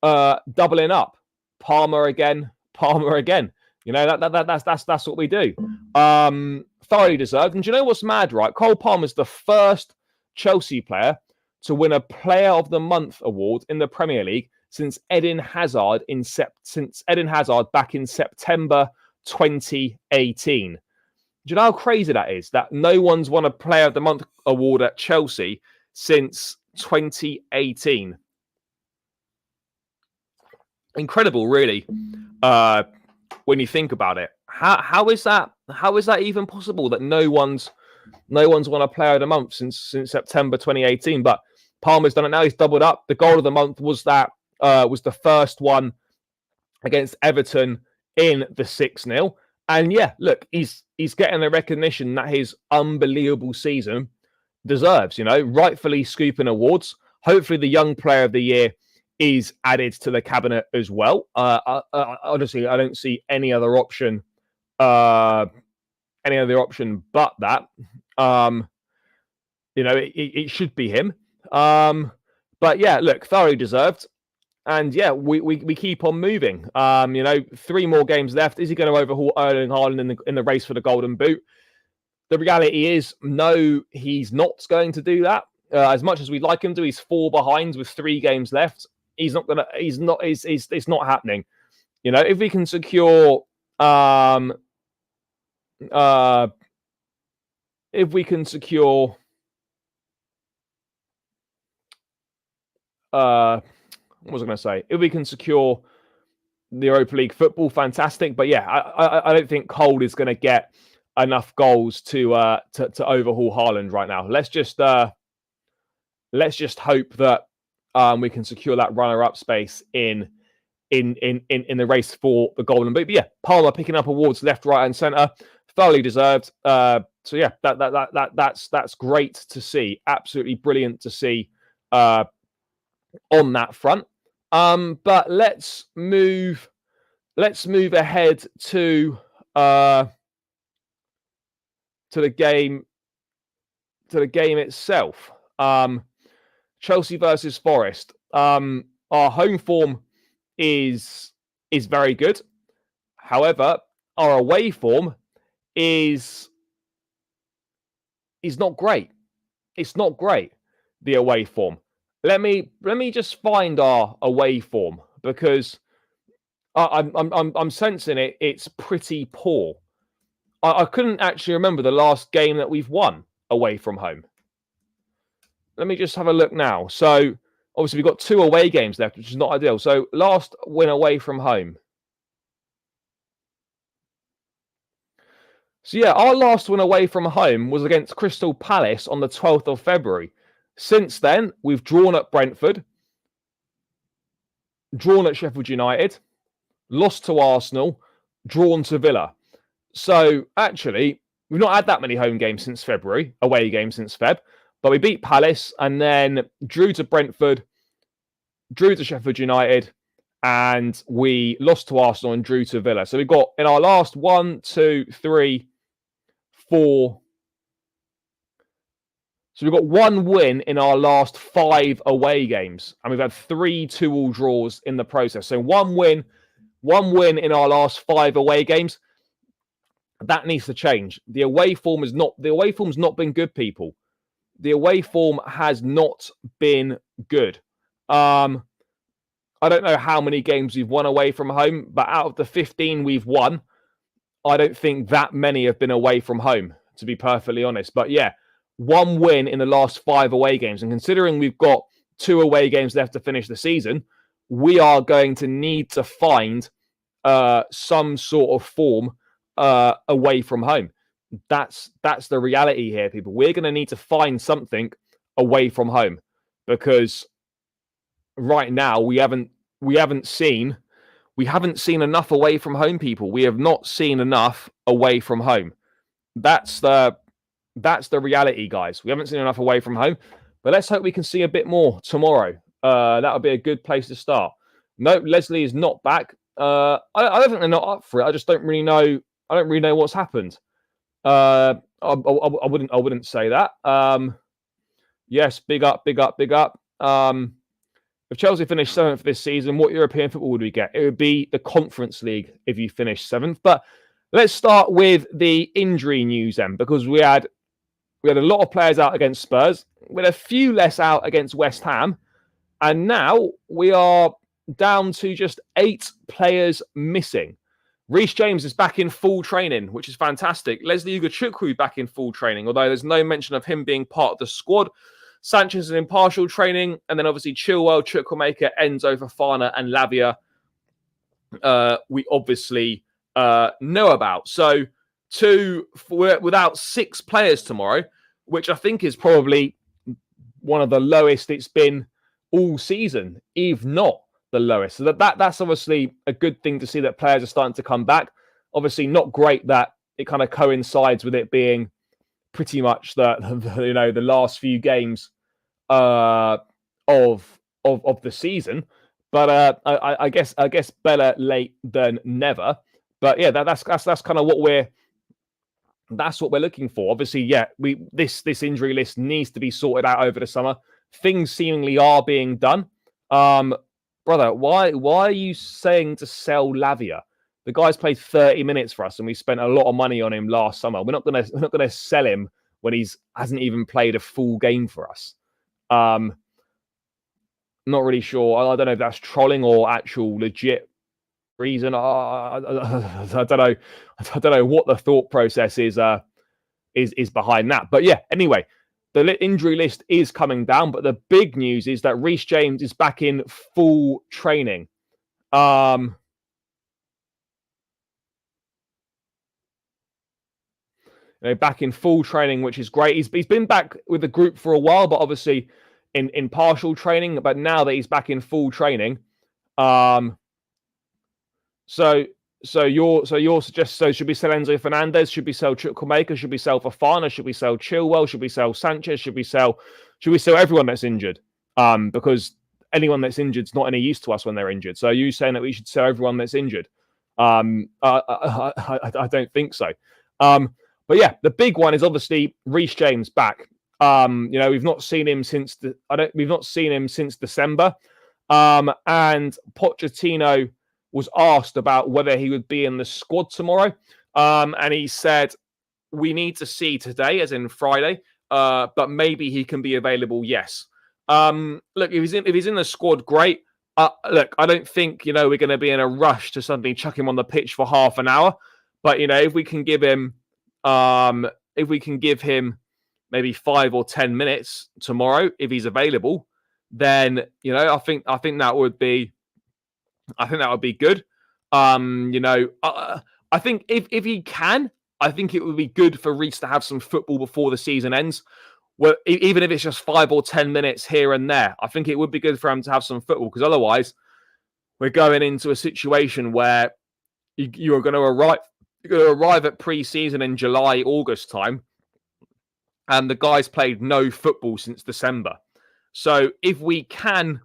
Doubling up. Palmer again. You know, that's what we do. Thoroughly deserved. And do you know what's mad, right? Cole Palmer's the first Chelsea player to win a Player of the Month award in the Premier League since Eden Hazard back in September 2018. Do you know how crazy that is? That no one's won a Player of the Month award at Chelsea since 2018. Incredible, really. When you think about it, how is that? How is that even possible that no one's won a Player of the Month since September 2018? But Palmer's done it now. He's doubled up. The Goal of the Month was the first one against Everton in the 6-0. And yeah, look, he's getting the recognition that his unbelievable season deserves. You know, rightfully scooping awards. Hopefully, the Young Player of the Year is added to the cabinet as well. Honestly, I don't see any other option. But that. You know, it should be him. But yeah, look, thoroughly deserved. And yeah, we keep on moving. 3 more games left. Is he going to overhaul Erling Haaland in the race for the Golden Boot? The reality is, no, he's not going to do that. As much as we'd like him to, he's 4 behind with 3 games left. He's not gonna. He's not. It's not happening. If we can secure, if we can secure, what was I going to say? If we can secure the Europa League football, fantastic. But yeah, I don't think Cole is going to get enough goals to overhaul Haaland right now. Let's just hope that we can secure that runner-up space in the race for the Golden Boot. But yeah, Palmer picking up awards left, right, and centre, thoroughly deserved. So yeah, that's great to see. Absolutely brilliant to see on that front. But let's move ahead to the game itself. Chelsea versus Forest. Our home form is very good. However, our away form is not great. It's not great, the away form. Let me just find our away form, because I'm sensing it's pretty poor. I couldn't actually remember the last game that we've won away from home. Let me just have a look now. So obviously we've got 2 away games left, which is not ideal. So last win away from home. So yeah, our last win away from home was against Crystal Palace on the 12th of February. Since then, we've drawn at Brentford, drawn at Sheffield United, lost to Arsenal, drawn to Villa. So actually, we've not had that many home games since February, away games since Feb, but we beat Palace and then drew to Brentford, drew to Sheffield United, and we lost to Arsenal and drew to Villa. So we've got in our last 1, 2, 3, 4. So we've got 1 win in our last 5 away games, and we've had 3 2-all draws in the process. So 1 win in our last 5 away games. That needs to change. The away form's not been good, people. The away form has not been good. I don't know how many games we've won away from home, but out of the 15 we've won, I don't think that many have been away from home, to be perfectly honest. But yeah, 1 win in the last 5 away games. And considering we've got 2 away games left to finish the season, we are going to need to find some sort of form away from home. That's the reality here, people. We're going to need to find something away from home, because right now we haven't seen enough away from home, people. We have not seen enough away from home. That's the reality, guys. We haven't seen enough away from home, but let's hope we can see a bit more tomorrow. That would be a good place to start. No, Leslie is not back. I don't think they're not up for it. I just don't really know. I don't really know what's happened. I wouldn't say that. Yes, big up. If Chelsea finished 7th this season, what European football would we get? It would be the Conference League if you finished 7th. But let's start with the injury news then, because we had a lot of players out against Spurs, with a few less out against West Ham, and now we are down to just 8 players missing. Reece James is back in full training, which is fantastic. Leslie Ugachukwu back in full training, although there's no mention of him being part of the squad. Sanchez is in partial training, and then obviously Chilwell, Chukwuemeka, Enzo, Fofana, and Lavia we obviously know about. So we're without 6 players tomorrow, which I think is probably one of the lowest it's been all season, if not the lowest. So that's obviously a good thing to see, that players are starting to come back. Obviously not great that it kind of coincides with it being pretty much the last few games of the season. But I guess better late than never. But yeah, that's kind of what we're looking for. Obviously, yeah, this injury list needs to be sorted out over the summer. things seemingly are being done. Brother, why are you saying to sell Lavia? The guy's played 30 minutes for us, and we spent a lot of money on him last summer. We're not gonna sell him when hasn't even played a full game for us. Not really sure. I don't know if that's trolling or actual legit reason. I don't know. I don't know what the thought process is behind that. But yeah, anyway, the injury list is coming down. But the big news is that Reece James is back in full training. Back in full training, which is great. He's been back with the group for a while, but obviously in partial training. But now that he's back in full training, so you're suggesting, should we sell Enzo Fernandez? Should we sell Chukwuemeka? Should we sell Fofana? Should we sell Chilwell? Should we sell Sanchez? Should we sell everyone that's injured? Because anyone that's injured is not any use to us when they're injured. So are you saying that we should sell everyone that's injured? I don't think so. But yeah, the big one is obviously Reece James back. We've not seen him since December. And Pochettino was asked about whether he would be in the squad tomorrow. And he said, we need to see today, as in Friday, but maybe he can be available, yes. Look, if he's in the squad, great. Look, I don't think, we're going to be in a rush to suddenly chuck him on the pitch for half an hour. But, if we can give him maybe 5 or 10 minutes tomorrow, if he's available, then, I think that would be good. I think if he can, I think it would be good for Reece to have some football before the season ends. Well, even if it's just 5 or 10 minutes here and there, I think it would be good for him to have some football, because otherwise we're going into a situation where you're going to arrive at pre-season in July, August time, and the guy's played no football since December. So if we can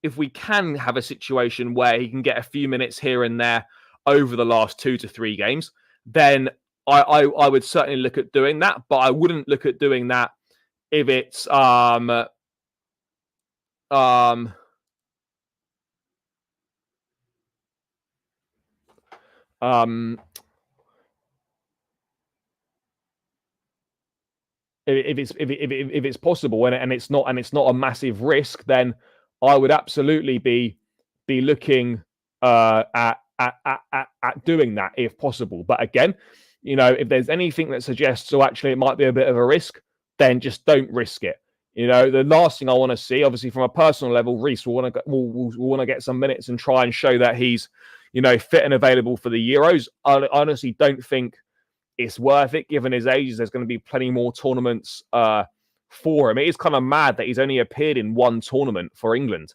have a situation where he can get a few minutes here and there over the last 2 to 3 games, then I would certainly look at doing that. But I wouldn't look at doing that if it's if it's possible and it's not a massive risk, then I would absolutely be looking at doing that if possible. But again, if there's anything that suggests, actually it might be a bit of a risk, then just don't risk it. The last thing I want to see, obviously from a personal level, Reece will want to get some minutes and try and show that he's fit and available for the Euros. I honestly don't think it's worth it, given his age. There's going to be plenty more tournaments for him. It is kind of mad that he's only appeared in one tournament for England.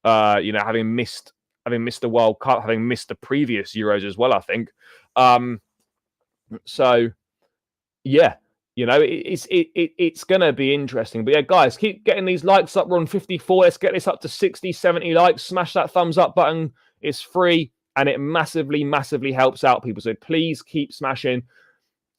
Having missed the World Cup, having missed the previous Euros as well, I think. So yeah, it's going to be interesting. But yeah, guys, keep getting these likes up. We're on 54. Let's get this up to 60, 70 likes. Smash that thumbs up button. It's free and it massively, massively helps out people. So please keep smashing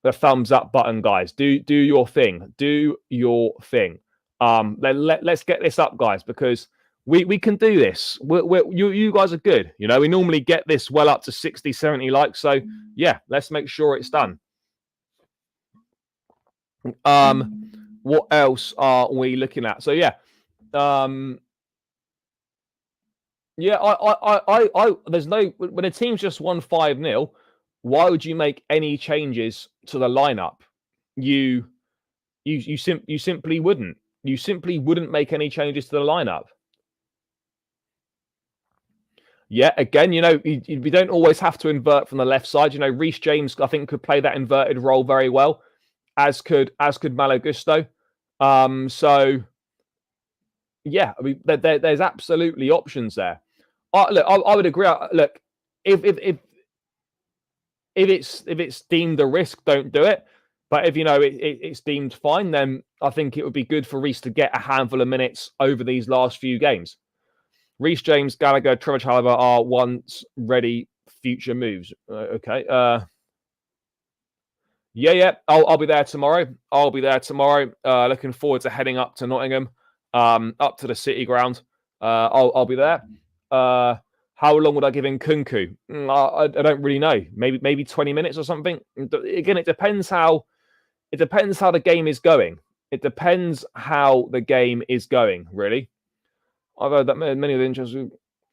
the thumbs up button, guys. Do your thing. Do your thing. Let's get this up, guys, because we can do this. You guys are good. We normally get this well up to 60, 70 likes. So yeah, let's make sure it's done. What else are we looking at? So yeah, there's no, when a team's just won 5-0, why would you make any changes to the lineup? You simply wouldn't. You simply wouldn't make any changes to the lineup. Yeah, again, we don't always have to invert from the left side. Reece James, I think, could play that inverted role very well, as could Malo Gusto. So yeah, I mean, there's absolutely options there. I would agree. Look, if it's deemed a risk, don't do it. But if it's deemed fine, then I think it would be good for Reece to get a handful of minutes over these last few games. Reece James, Gallagher, Trevor Chalobah are once ready future moves. Okay. Yeah. I'll be there tomorrow. Looking forward to heading up to Nottingham. up to the City ground. I'll be there. How long would I give in Kunku? I don't really know. Maybe 20 minutes or something. Again, it depends how the game is going. It depends how the game is going, really. I've heard that many of the interests.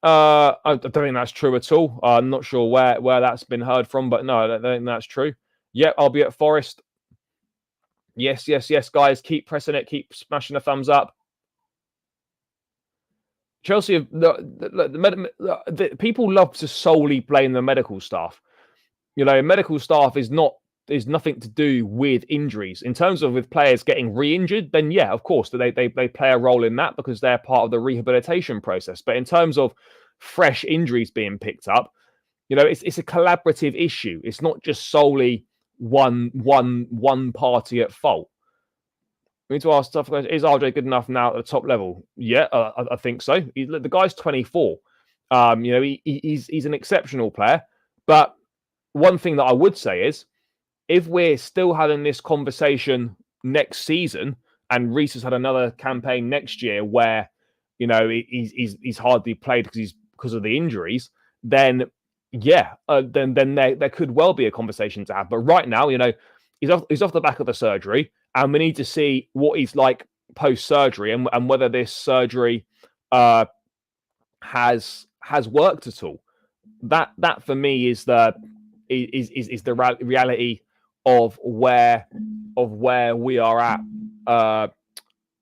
I don't think that's true at all. I'm not sure where that's been heard from, but no, I don't think that's true. Yeah, I'll be at Forest. Yes, guys. Keep pressing it. Keep smashing the thumbs up. Chelsea, the people love to solely blame the medical staff. Medical staff is nothing to do with injuries. In terms of with players getting re-injured, then yeah, of course, they play a role in that because they're part of the rehabilitation process. But in terms of fresh injuries being picked up, it's a collaborative issue. It's not just solely one party at fault. We need to ask tough questions. Is RJ good enough now at the top level? Yeah, I think so. The guy's 24. He's an exceptional player. But one thing that I would say is, if we're still having this conversation next season, and Reece has had another campaign next year where, he's hardly played because of the injuries, then yeah, then there could well be a conversation to have. But right now, he's off the back of the surgery, and we need to see what he's like post surgery and whether this surgery has worked at all. That for me is the reality of where we are at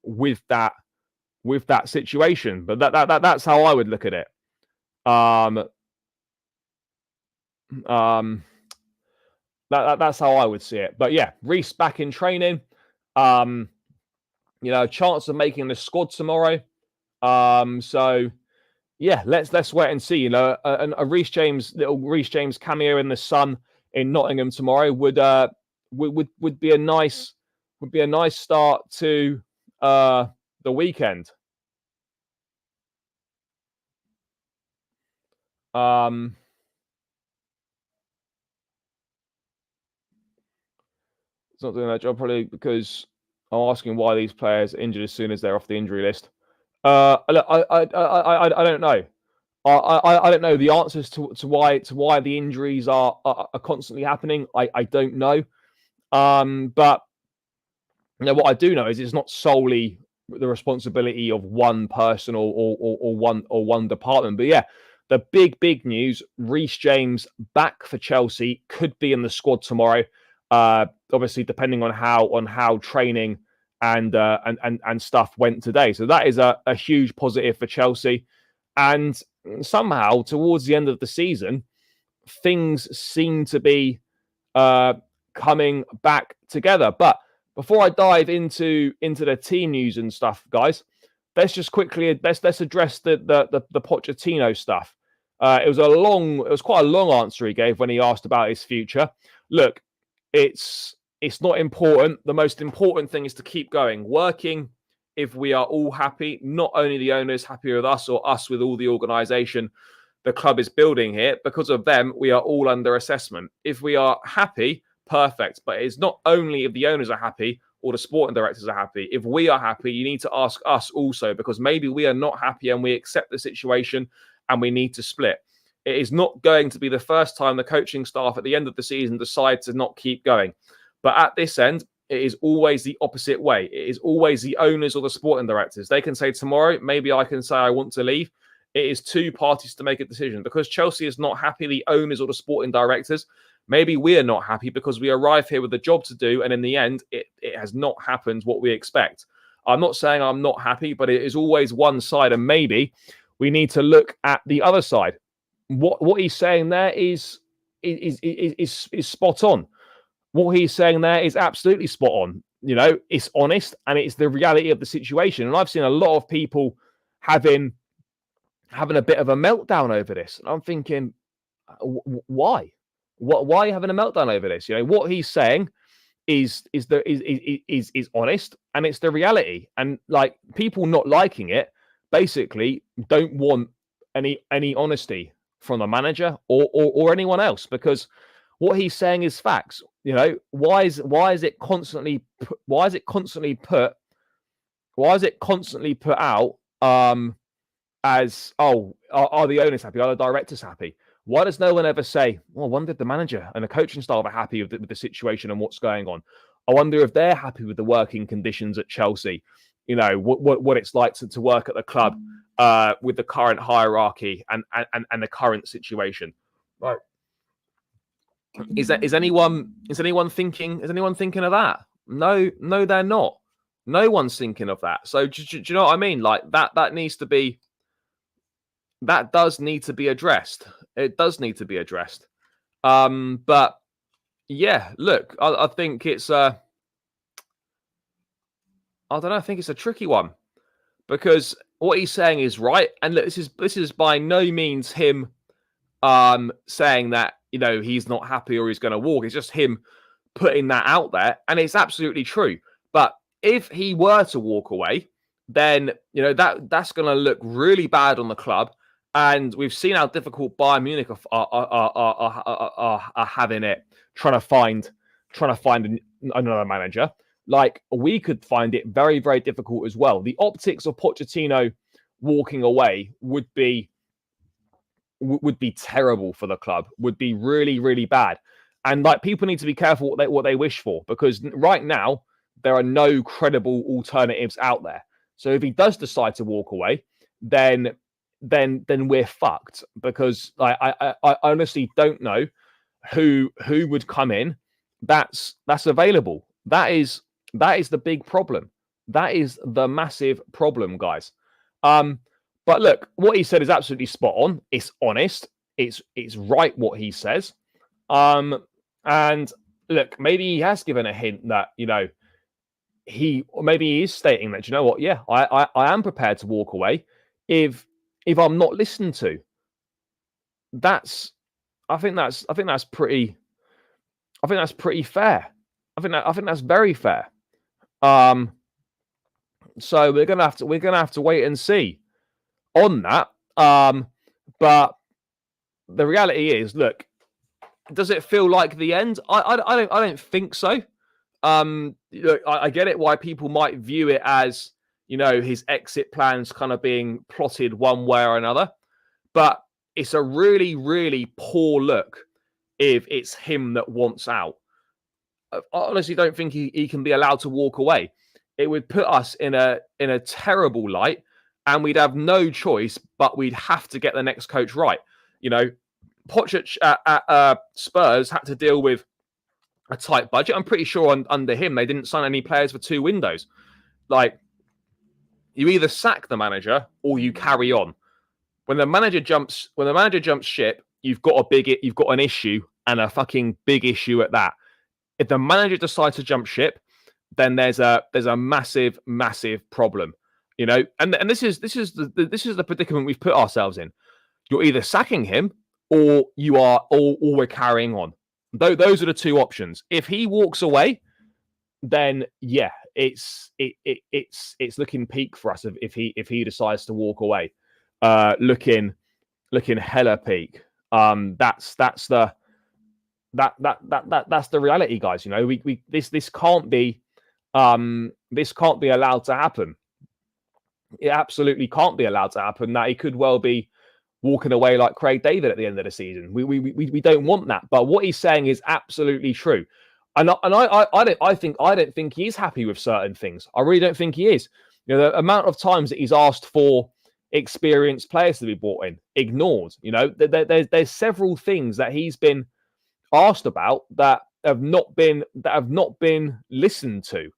with that situation. But that's how I would look at it. That's how I would see it. But yeah, Reece back in training. Chance of making the squad tomorrow. So yeah, let's wait and see. A little Reece James cameo in the sun in Nottingham tomorrow would be a nice start to the weekend. It's not doing that job probably because I'm asking why these players are injured as soon as they're off the injury list. I don't know. I don't know the answers to why the injuries are constantly happening. I don't know. But what I do know is it's not solely the responsibility of one person or one department. But yeah, the big news: Reece James back for Chelsea, could be in the squad tomorrow. Obviously, depending on how training and stuff went today. So that is a huge positive for Chelsea. And somehow, towards the end of the season, things seem to be coming back together. But before I dive into the team news and stuff, guys, let's just quickly let's address the Pochettino stuff. It was quite a long answer he gave when he asked about his future. Look, it's not important. The most important thing is to keep going, working. If we are all happy, not only the owners happy with us or us with all the organisation the club is building here, because of them, we are all under assessment. If we are happy, perfect. But it's not only if the owners are happy or the sporting directors are happy. If we are happy, you need to ask us also, because maybe we are not happy and we accept the situation and we need to split. It is not going to be the first time the coaching staff at the end of the season decide to not keep going. But at this end, it is always the opposite way. It is always the owners or the sporting directors. They can say tomorrow, maybe I can say I want to leave. It is two parties to make a decision. Because Chelsea is not happy, the owners or the sporting directors, maybe we are not happy because we arrive here with a job to do, and in the end, it has not happened what we expect. I'm not saying I'm not happy, but it is always one side, and maybe we need to look at the other side. What he's saying there is spot on. What he's saying there is absolutely spot on. It's honest and it's the reality of the situation. And I've seen a lot of people having a bit of a meltdown over this. And I'm thinking, why? Why are you having a meltdown over this? What he's saying is honest and it's the reality. And like, people not liking it basically don't want any honesty from the manager or anyone else, because what he's saying is facts. Why is it constantly put Why is it constantly put out as, oh, are the owners happy? Are the directors happy? Why does no one ever say, well, I wonder if the manager and the coaching staff are happy with the situation and what's going on? I wonder if they're happy with the working conditions at Chelsea. You know, what it's like to work at the club with the current hierarchy and the current situation. Right. Is anyone thinking of that? No, they're not. No one's thinking of that. So do you know what I mean? Like that does need to be addressed. It does need to be addressed. But yeah, look, I think it's I don't know. I think it's a tricky one because what he's saying is right, and look, this is by no means him saying that, you know, he's not happy or he's going to walk. It's just him putting that out there, and it's absolutely true. But if he were to walk away, then, you know, that's going to look really bad on the club. And we've seen how difficult Bayern Munich are having it, trying to find another manager. Like, we could find it very, very difficult as well. The optics of Pochettino walking away would be terrible for the club, would be really, really bad. And like, people need to be careful what they wish for, because right now there are no credible alternatives out there. So if he does decide to walk away, then we're fucked, because I honestly don't know who would come in that's available. That is the big problem. That is the massive problem, guys. But look, what he said is absolutely spot on. It's honest. It's right what he says. And look, maybe he has given a hint that, you know, he is stating that, you know what, yeah, I am prepared to walk away if I'm not listened to. I think that's pretty fair. I think that's very fair. So we're gonna have to wait and see on that. But the reality is, look, does it feel like the end? I don't think so. Look, I get it why people might view it as, you know, his exit plans kind of being plotted one way or another, but it's a really, really poor look if it's him that wants out. I honestly don't think he can be allowed to walk away. It would put us in a terrible light, and we'd have no choice, but we'd have to get the next coach right. You know, Pochettino at Spurs had to deal with a tight budget. I'm pretty sure under him, they didn't sign any players for 2 windows. Like, you either sack the manager or you carry on. When the manager jumps ship, you've got an issue, and a fucking big issue at that. If the manager decides to jump ship, then there's a massive, massive problem. You know, and this is the predicament we've put ourselves in. You're either sacking him or we're carrying on. Those are the 2 options. If he walks away, then yeah, it's looking peak for us if he decides to walk away. Looking hella peak. That's the reality, guys. You know, this can't be allowed to happen. It absolutely can't be allowed to happen. That he could well be walking away like Craig David at the end of the season. We don't want that. But what he's saying is absolutely true. And I don't think he's happy with certain things. I really don't think he is. You know, the amount of times that he's asked for experienced players to be brought in, ignored. You know, there's several things that he's been asked about that have not been listened to.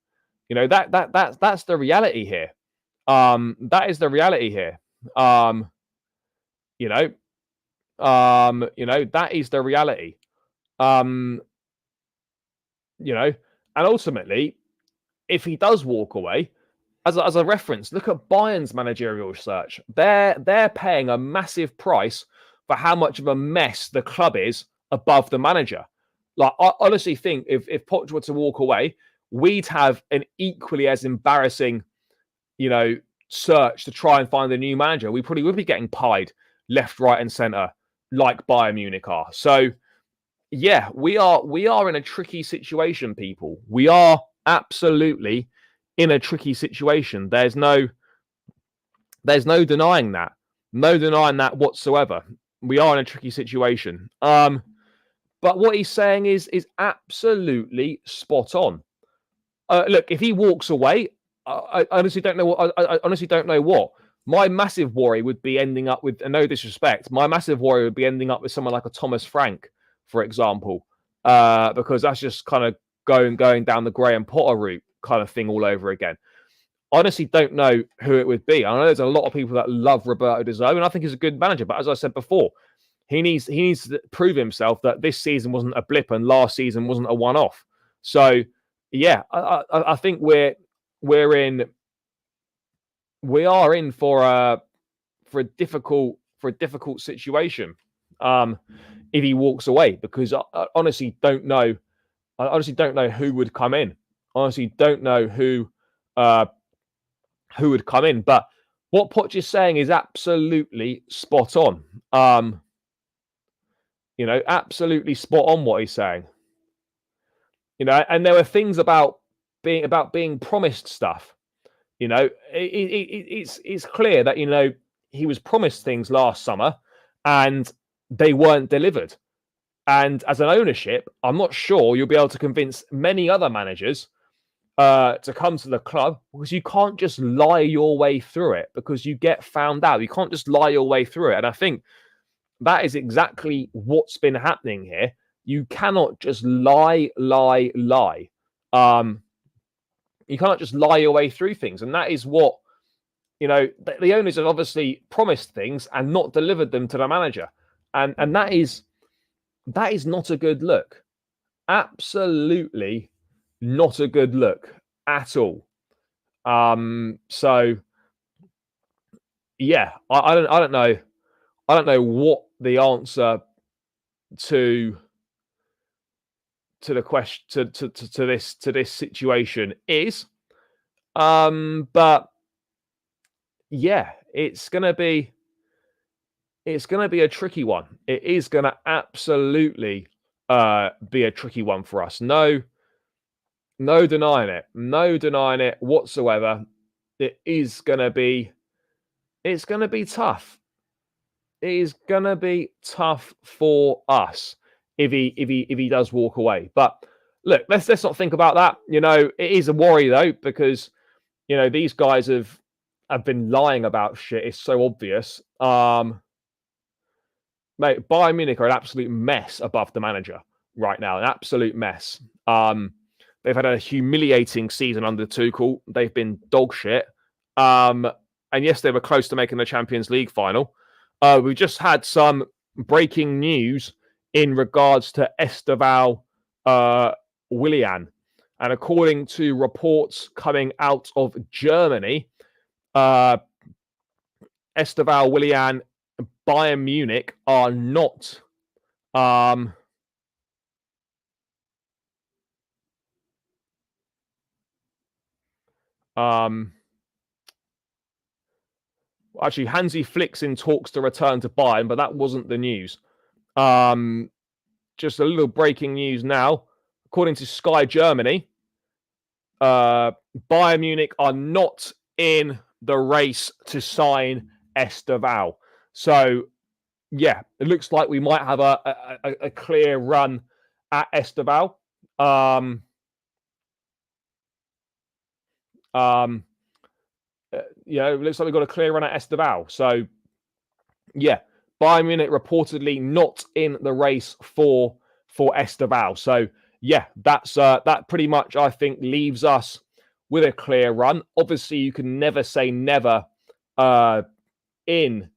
You know, that's the reality here. That is the reality here. You know, that is the reality. You know, and ultimately, if he does walk away, as a reference, look at Bayern's managerial search. They're paying a massive price for how much of a mess the club is above the manager. Like, I honestly think if Poch were to walk away, we'd have an equally as embarrassing, you know, search to try and find a new manager. We probably would be getting pied left, right, and centre like Bayern Munich are. So yeah, we are in a tricky situation, people. We are absolutely in a tricky situation. There's no denying that. No denying that whatsoever. We are in a tricky situation. But what he's saying is absolutely spot on. Look, if he walks away, I honestly don't know what. I honestly don't know what. My massive worry would be ending up with, and no disrespect, my massive worry would be ending up with someone like a Thomas Frank, for example, because that's just kind of going down the Graham Potter route kind of thing all over again. I honestly don't know who it would be. I know there's a lot of people that love Roberto De Zerbi, and I think he's a good manager. But as I said before, he needs to prove himself that this season wasn't a blip and last season wasn't a one-off. So yeah, I think we are in for a difficult situation if he walks away, because I honestly don't know. I honestly don't know who would come in. I honestly don't know who would come in. But what Poch is saying is absolutely spot on. Absolutely spot on what he's saying. And there were things about being promised stuff. It's clear that he was promised things last summer and they weren't delivered. And as an ownership, I'm not sure you'll be able to convince many other managers to come to the club, because you can't just lie your way through it, because you get found out. You can't just lie your way through it. And I think that is exactly what's been happening here. You cannot just lie. You cannot just lie your way through things. And that is what, the owners have obviously promised things and not delivered them to the manager. And that is not a good look. Absolutely not a good look at all. So yeah, I don't know. I don't know what the answer to the question to this situation is. But yeah, it's gonna be a tricky one. It is gonna absolutely be a tricky one for us. No denying it. No denying it whatsoever. It's gonna be tough. It is gonna be tough for us if he does walk away. But look, let's not think about that. It is a worry though, because these guys have been lying about shit. It's so obvious. Mate, Bayern Munich are an absolute mess above the manager right now. An absolute mess. They've had a humiliating season under Tuchel. They've been dog shit. And yes, they were close to making the Champions League final. We've just had some breaking news in regards to Estevao Willian. And according to reports coming out of Germany, Estevao Willian, Bayern Munich are not actually, Hansi Flick's in talks to return to Bayern, but that wasn't the news. Just a little breaking news now. According to Sky Germany, Bayern Munich are not in the race to sign Estevao. So, yeah, it looks like we might have a clear run at Estevao. It looks like we've got a clear run at Estevao. So, yeah, Bayern Munich reportedly not in the race for Estevao. So, yeah, that pretty much, I think, leaves us with a clear run. Obviously, you can never say never in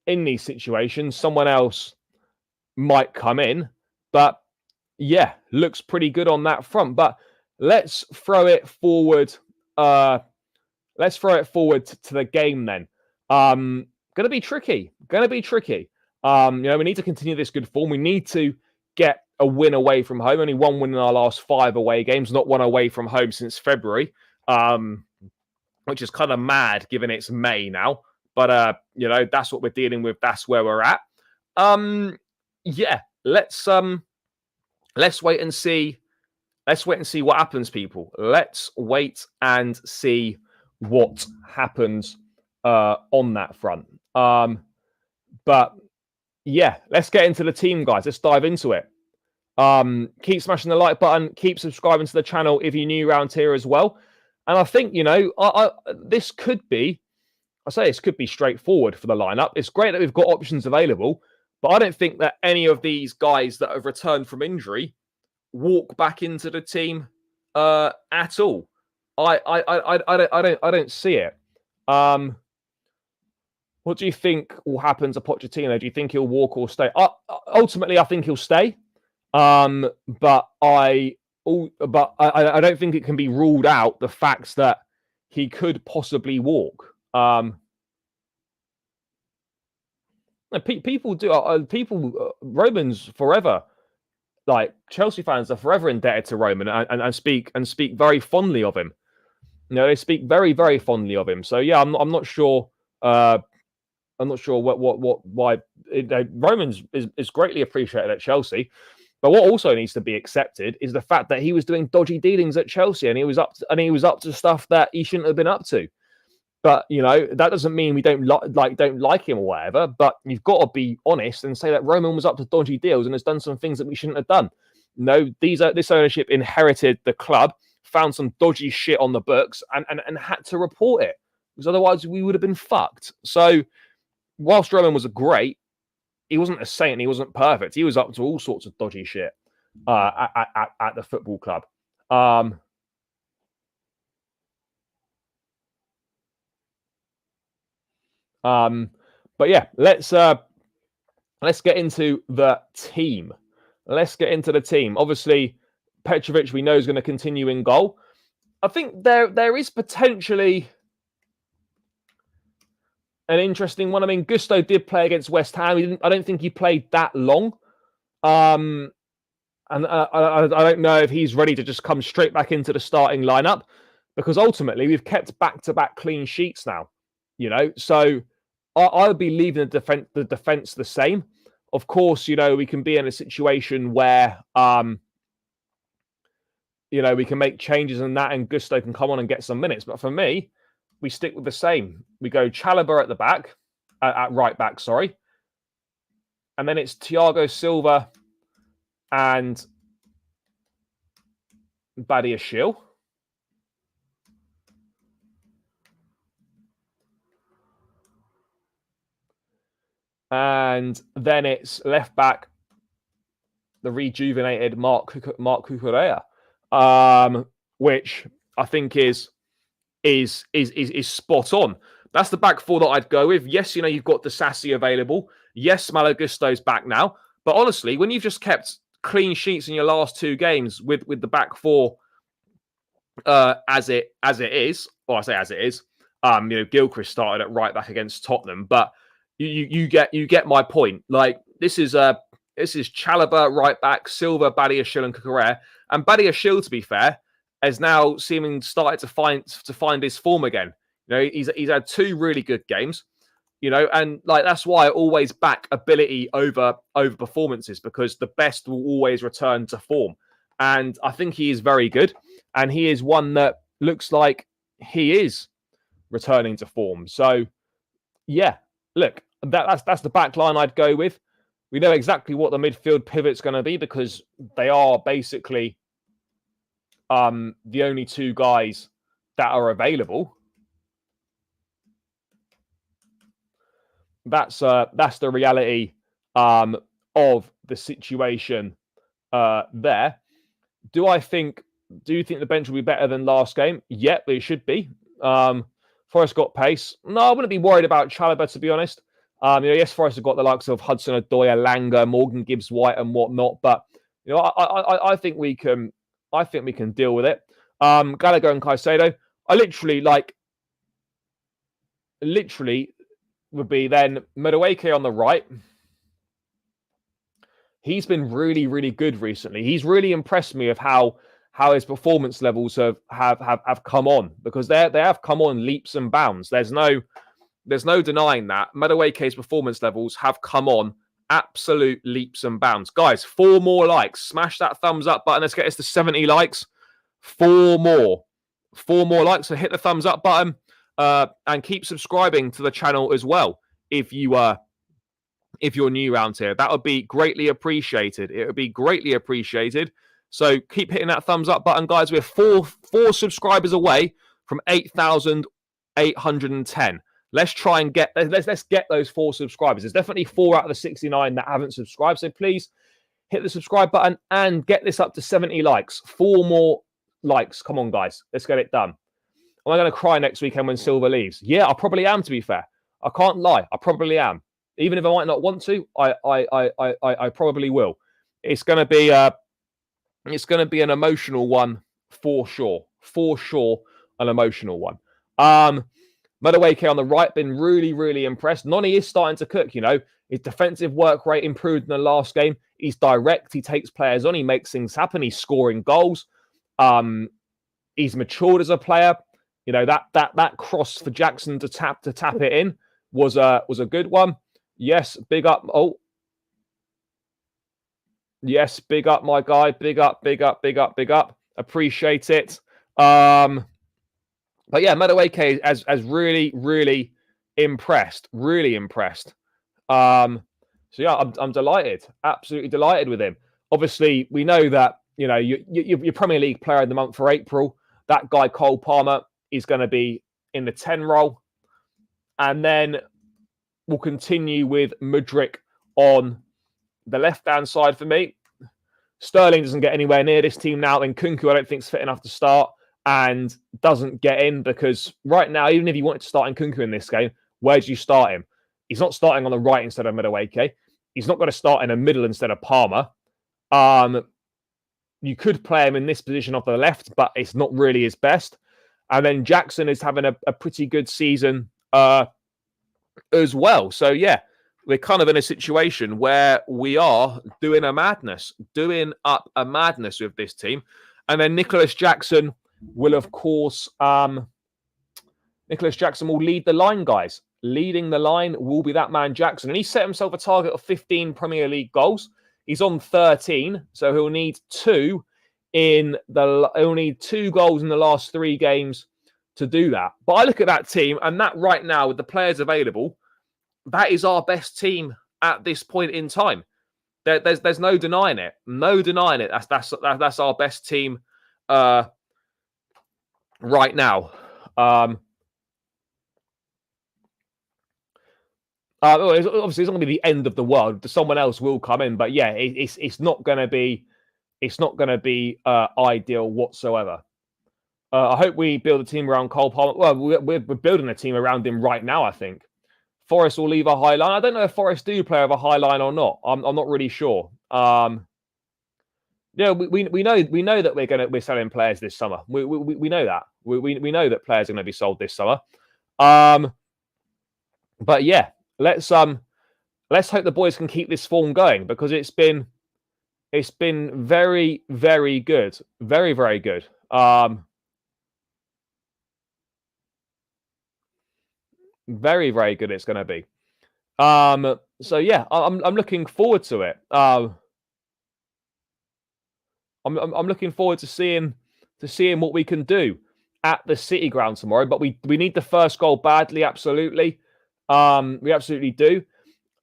these situations. Someone else might come in, but yeah, looks pretty good on that front. But let's throw it forward. Let's throw it forward to the game then. Going to be tricky. We need to continue this good form. We need to get a win away from home. Only one win in our last 5 away games, not one away from home since February, which is kind of mad given it's May now. But, that's what we're dealing with. That's where we're at. Yeah, let's wait and see let's wait and see what happens, people. Let's wait and see what happens on that front. But yeah, let's get into the team, guys. Let's dive into it. Keep smashing the like button. Keep subscribing to the channel if you're new around here as well. And I think, you know, this could be, this could be straightforward for the lineup. It's great that we've got options available, but I don't think that any of these guys that have returned from injury walk back into the team at all. I don't see it. What do you think will happen to Pochettino? Do you think he'll walk or stay? Ultimately, I think he'll stay. But I don't think it can be ruled out the fact that he could possibly walk. People do. Romans forever, like Chelsea fans are forever indebted to Roman and speak very fondly of him. You know, they speak very, very fondly of him. So yeah, I'm not sure. I'm not sure why Romans is greatly appreciated at Chelsea. But what also needs to be accepted is the fact that he was doing dodgy dealings at Chelsea, and he was up to stuff that he shouldn't have been up to. But you know, that doesn't mean we don't like him or whatever. But you've got to be honest and say that Roman was up to dodgy deals and has done some things that we shouldn't have done. No, this ownership inherited the club, found some dodgy shit on the books, and had to report it, because otherwise we would have been fucked. So, whilst Roman was great, he wasn't a saint. He wasn't perfect. He was up to all sorts of dodgy shit at the football club. But yeah, let's get into the team. Obviously, Petrovic, we know, is going to continue in goal. I think there is potentially an interesting one. I mean, Gusto did play against West Ham. I don't think he played that long. And I don't know if he's ready to just come straight back into the starting lineup, because ultimately we've kept back-to-back clean sheets now. You know, so I would be leaving the defense the same. Of course, you know, we can be in a situation where you know, we can make changes in that and Gusto can come on and get some minutes. But for me, we stick with the same. We go Chalobah at the back, at right back, sorry. And then it's Thiago Silva and Badiashile. And then it's left back, the rejuvenated Marc Cucurella, which I think is spot on. That's the back four that I'd go with. Yes, you know, you've got Disasi available. Yes, Malo Gusto's back now. But honestly, when you've just kept clean sheets in your last two games with the back four as it is, or I say as it is, you know, Gilchrist started at right back against Tottenham, but you get my point. Like, this is Chalobah right back, Silva, Badiashile, and Cucurella. And Badiashile, to be fair, has now started to find his form again. You know, he's had two really good games. You know, and like, that's why I always back ability over performances, because the best will always return to form. And I think he is very good, and he is one that looks like he is returning to form. So yeah, look, that's the back line I'd go with. We know exactly what the midfield pivot's going to be, because they are basically the only two guys that are available. That's the reality of the situation there. Do you think the bench will be better than last game? Yep, it should be. Forest got pace. No, I wouldn't be worried about Chalobah, to be honest. You know, yes, Forest have got the likes of Hudson-Odoi, Elanga, Morgan Gibbs-White, and whatnot. But you know, I think we can deal with it. Gallagher and Caicedo. I literally would be then Madueke on the right. He's been really, really good recently. He's really impressed me of how his performance levels have come on, because they have come on leaps and bounds. There's no denying that Madueke's performance levels have come on Absolute leaps and bounds. Guys, 4 more likes. Smash that thumbs up button. Let's get us to 70 likes. 4 more. 4 more likes. So hit the thumbs up button and keep subscribing to the channel as well if you're new around here. That would be greatly appreciated. It would be greatly appreciated. So keep hitting that thumbs up button, guys. We're four subscribers away from 8,810. Let's try and get let's get those 4 subscribers. There's definitely 4 out of the 69 that haven't subscribed. So please hit the subscribe button and get this up to 70 likes. 4 more likes. Come on, guys. Let's get it done. Am I going to cry next weekend when Silva leaves? Yeah, I probably am, to be fair. I can't lie. I probably am. Even if I might not want to, I probably will. It's going to be an emotional one for sure. For sure, an emotional one. Madueke on the right, been really, really impressed. Noni is starting to cook, you know. His defensive work rate improved in the last game. He's direct. He takes players on. He makes things happen. He's scoring goals. He's matured as a player. You know, that cross for Jackson to tap it in was a good one. Yes, big up. Oh, yes, big up, my guy. Big up. Appreciate it. But yeah, Madueke has really, really impressed. Really impressed. So yeah, I'm delighted. Absolutely delighted with him. Obviously, we know that, you know, your Premier League player of the month for April, that guy Cole Palmer is going to be in the 10 role. And then we'll continue with Mudryk on the left-hand side for me. Sterling doesn't get anywhere near this team now. Then Kunku, I don't think is fit enough to start and doesn't get in because right now, even if you wanted to start in Kunku in this game, where do you start him? He's not starting on the right instead of Madueke. He's not going to start in the middle instead of Palmer. You could play him in this position off the left, but it's not really his best. And then Jackson is having a pretty good season as well. So yeah, we're kind of in a situation where we are doing up a madness with this team. And then Nicholas Jackson will, of course, Nicholas Jackson will lead the line, guys. Leading the line will be that man Jackson. And he set himself a target of 15 Premier League goals. He's on 13, so he'll need 2 goals in the last 3 games to do that. But I look at that team, and that right now, with the players available, that is our best team at this point in time. There's no denying it. No denying it. That's our best team right now. Obviously, it's not going to be the end of the world. Someone else will come in, but yeah, it's not going to be ideal whatsoever. I hope we build a team around Cole Palmer. Well, we're building a team around him right now. I think Forest will leave a high line. I don't know if Forest do play with a high line or not. I'm not really sure. Yeah, we know that we're selling players this summer. We know that. We know that players are going to be sold this summer. But yeah, let's hope the boys can keep this form going because it's been very, very good. Very, very good. Very, very good it's going to be. So yeah, I'm looking forward to it. I'm looking forward to seeing what we can do at the City Ground tomorrow. But we need the first goal badly, absolutely. We absolutely do.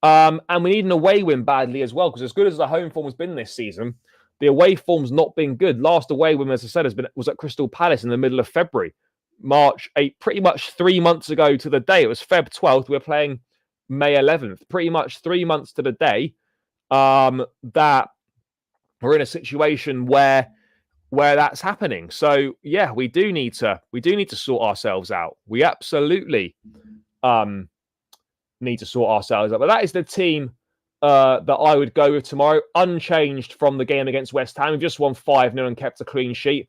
And we need an away win badly as well, because as good as the home form has been this season, the away form's not been good. Last away win, as I said, was at Crystal Palace in the middle of February. March 8, pretty much 3 months ago to the day. It was Feb 12th. We're playing May 11th. Pretty much 3 months to the day that we're in a situation where that's happening. So yeah, we do need to sort ourselves out. We absolutely need to sort ourselves out. But that is the team that I would go with tomorrow, unchanged from the game against West Ham. We've just won 5-0 and kept a clean sheet.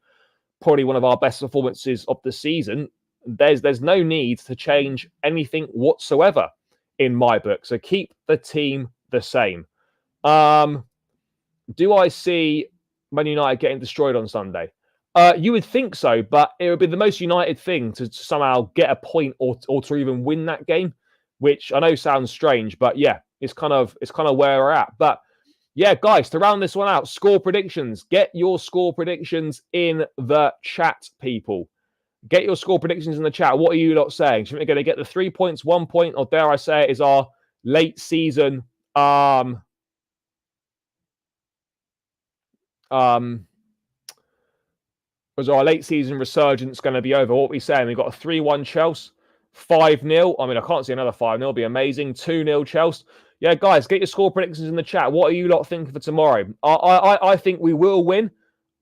Probably one of our best performances of the season. There's no need to change anything whatsoever in my book. So keep the team the same. Do I see Man United getting destroyed on Sunday? You would think so, but it would be the most United thing to somehow get a point or to even win that game. which I know sounds strange, but yeah, it's kind of where we're at. But yeah, guys, to round this one out, score predictions. Get your score predictions in the chat, people. Get your score predictions in the chat. What are you lot saying? Do you think we're going to get the 3 points, 1 point, or dare I say it is our late season was our late season resurgence going to be over? What are we saying? We've got a 3-1 Chelsea, 5-0. I mean, I can't see another 5-0. It'll be amazing. 2-0 Chelsea. Yeah, guys, get your score predictions in the chat. What are you lot thinking for tomorrow? I think we will win.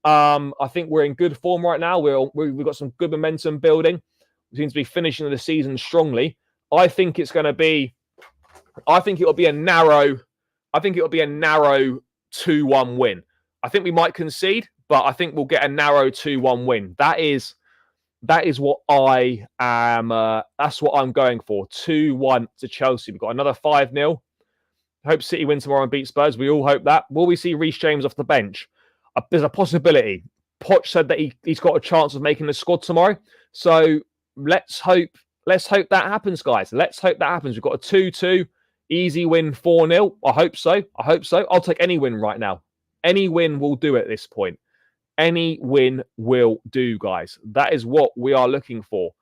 I think we're in good form right now. We've got some good momentum building. We seem to be finishing the season strongly. I think it's going to be. I think it'll be a narrow 2-1 win. I think we might concede, but I think we'll get a narrow 2-1 win. That is what I am. That's what I'm going for. 2-1 to Chelsea. We've got another 5-0. Hope City win tomorrow and beat Spurs. We all hope that. Will we see Reece James off the bench? There's a possibility. Poch said that he's got a chance of making the squad tomorrow. So let's hope that happens, guys. Let's hope that happens. We've got a 2-2. Easy win, 4-0. I hope so. I'll take any win right now. Any win will do at this point. Any win will do, guys. That is what we are looking for.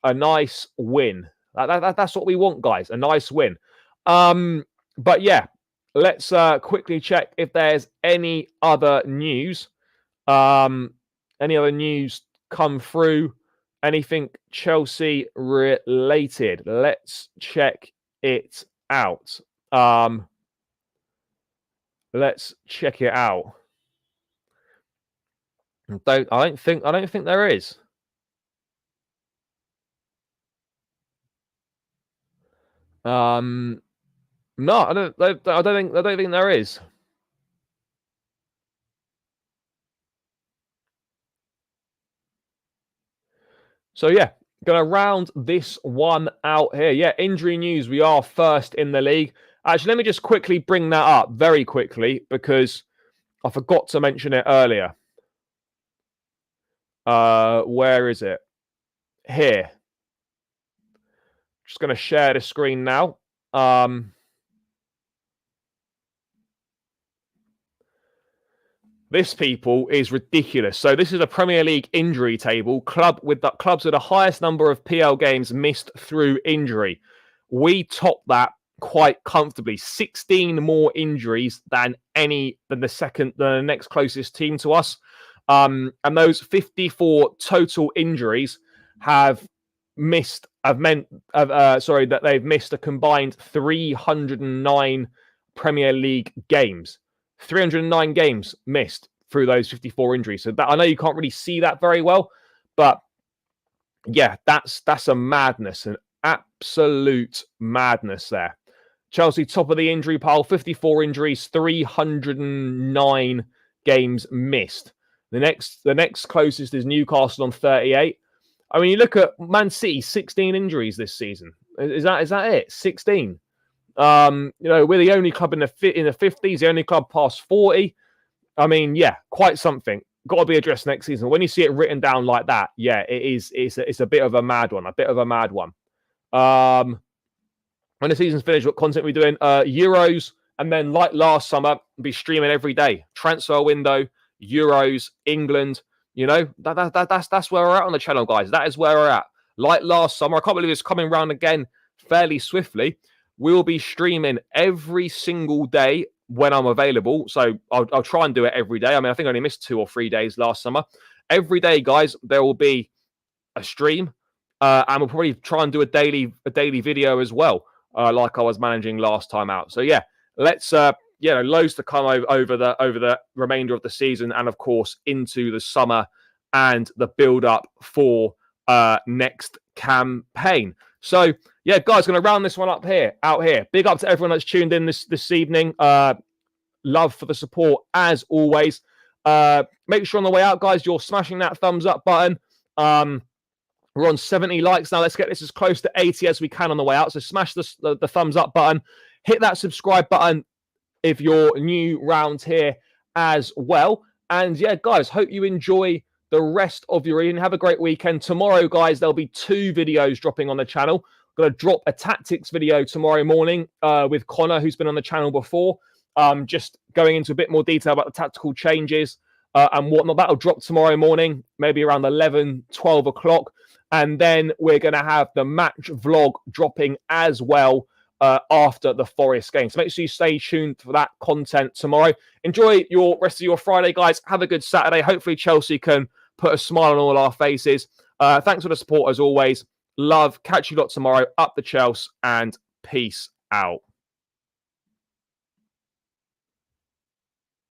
A nice win. That's what we want, guys. A nice win. But yeah, let's quickly check if there's any other news. Any other news come through? Anything Chelsea related? Let's check it out. Let's check it out. I don't think there is. No, I don't think there is. So yeah, gonna round this one out here. Yeah, injury news. We are first in the league. Actually, let me just quickly bring that up very quickly because I forgot to mention it earlier. Where is it? Here. Just gonna share the screen now. This, people, is ridiculous. So this is a Premier League injury table. Clubs with the highest number of PL games missed through injury. We top that quite comfortably. 16 more injuries than the next closest team to us. And those 54 total injuries have meant that they've missed a combined 309 Premier League games. 309 games missed through those 54 injuries. So that, I know you can't really see that very well, but yeah, that's a madness, an absolute madness there. Chelsea top of the injury pile, 54 injuries, 309 games missed. The next closest is Newcastle on 38. I mean, you look at Man City, 16 injuries this season. Is that it? 16. We're the only club in the 50s, the only club past 40. I mean, yeah, quite something. Got to be addressed next season. When you see it written down like that, yeah, it's a bit of a mad one. When the season's finished, what content are we doing? Euros, and then like last summer, be streaming every day. Transfer window, Euros, England. That's where we're at on the channel, guys. That is where we're at. Like last summer, I can't believe it's coming round again fairly swiftly. We'll be streaming every single day when I'm available. So I'll try and do it every day. I mean, I think I only missed 2 or 3 days last summer. Every day, guys, there will be a stream. And we'll probably try and do a daily video as well, like I was managing last time out. So yeah, let's loads to come over the remainder of the season, and of course into the summer and the build up for next campaign. So yeah, guys, going to round this one out here. Big up to everyone that's tuned in this evening. Love for the support as always. Make sure on the way out, guys, you're smashing that thumbs up button. We're on 70 likes now. Let's get this as close to 80 as we can on the way out. So smash the thumbs up button. Hit that subscribe button if you're new round here as well. And yeah, guys, hope you enjoy the rest of your evening. Have a great weekend. Tomorrow, guys, there'll be 2 videos dropping on the channel. Going to drop a tactics video tomorrow morning with Connor, who's been on the channel before, just going into a bit more detail about the tactical changes and whatnot. That'll drop tomorrow morning, maybe around 11, 12 o'clock. And then we're going to have the match vlog dropping as well after the Forest game. So make sure you stay tuned for that content tomorrow. Enjoy your rest of your Friday, guys. Have a good Saturday. Hopefully Chelsea can put a smile on all our faces. Thanks for the support as always. Love. Catch you lot tomorrow. Up the Chelsea and peace out.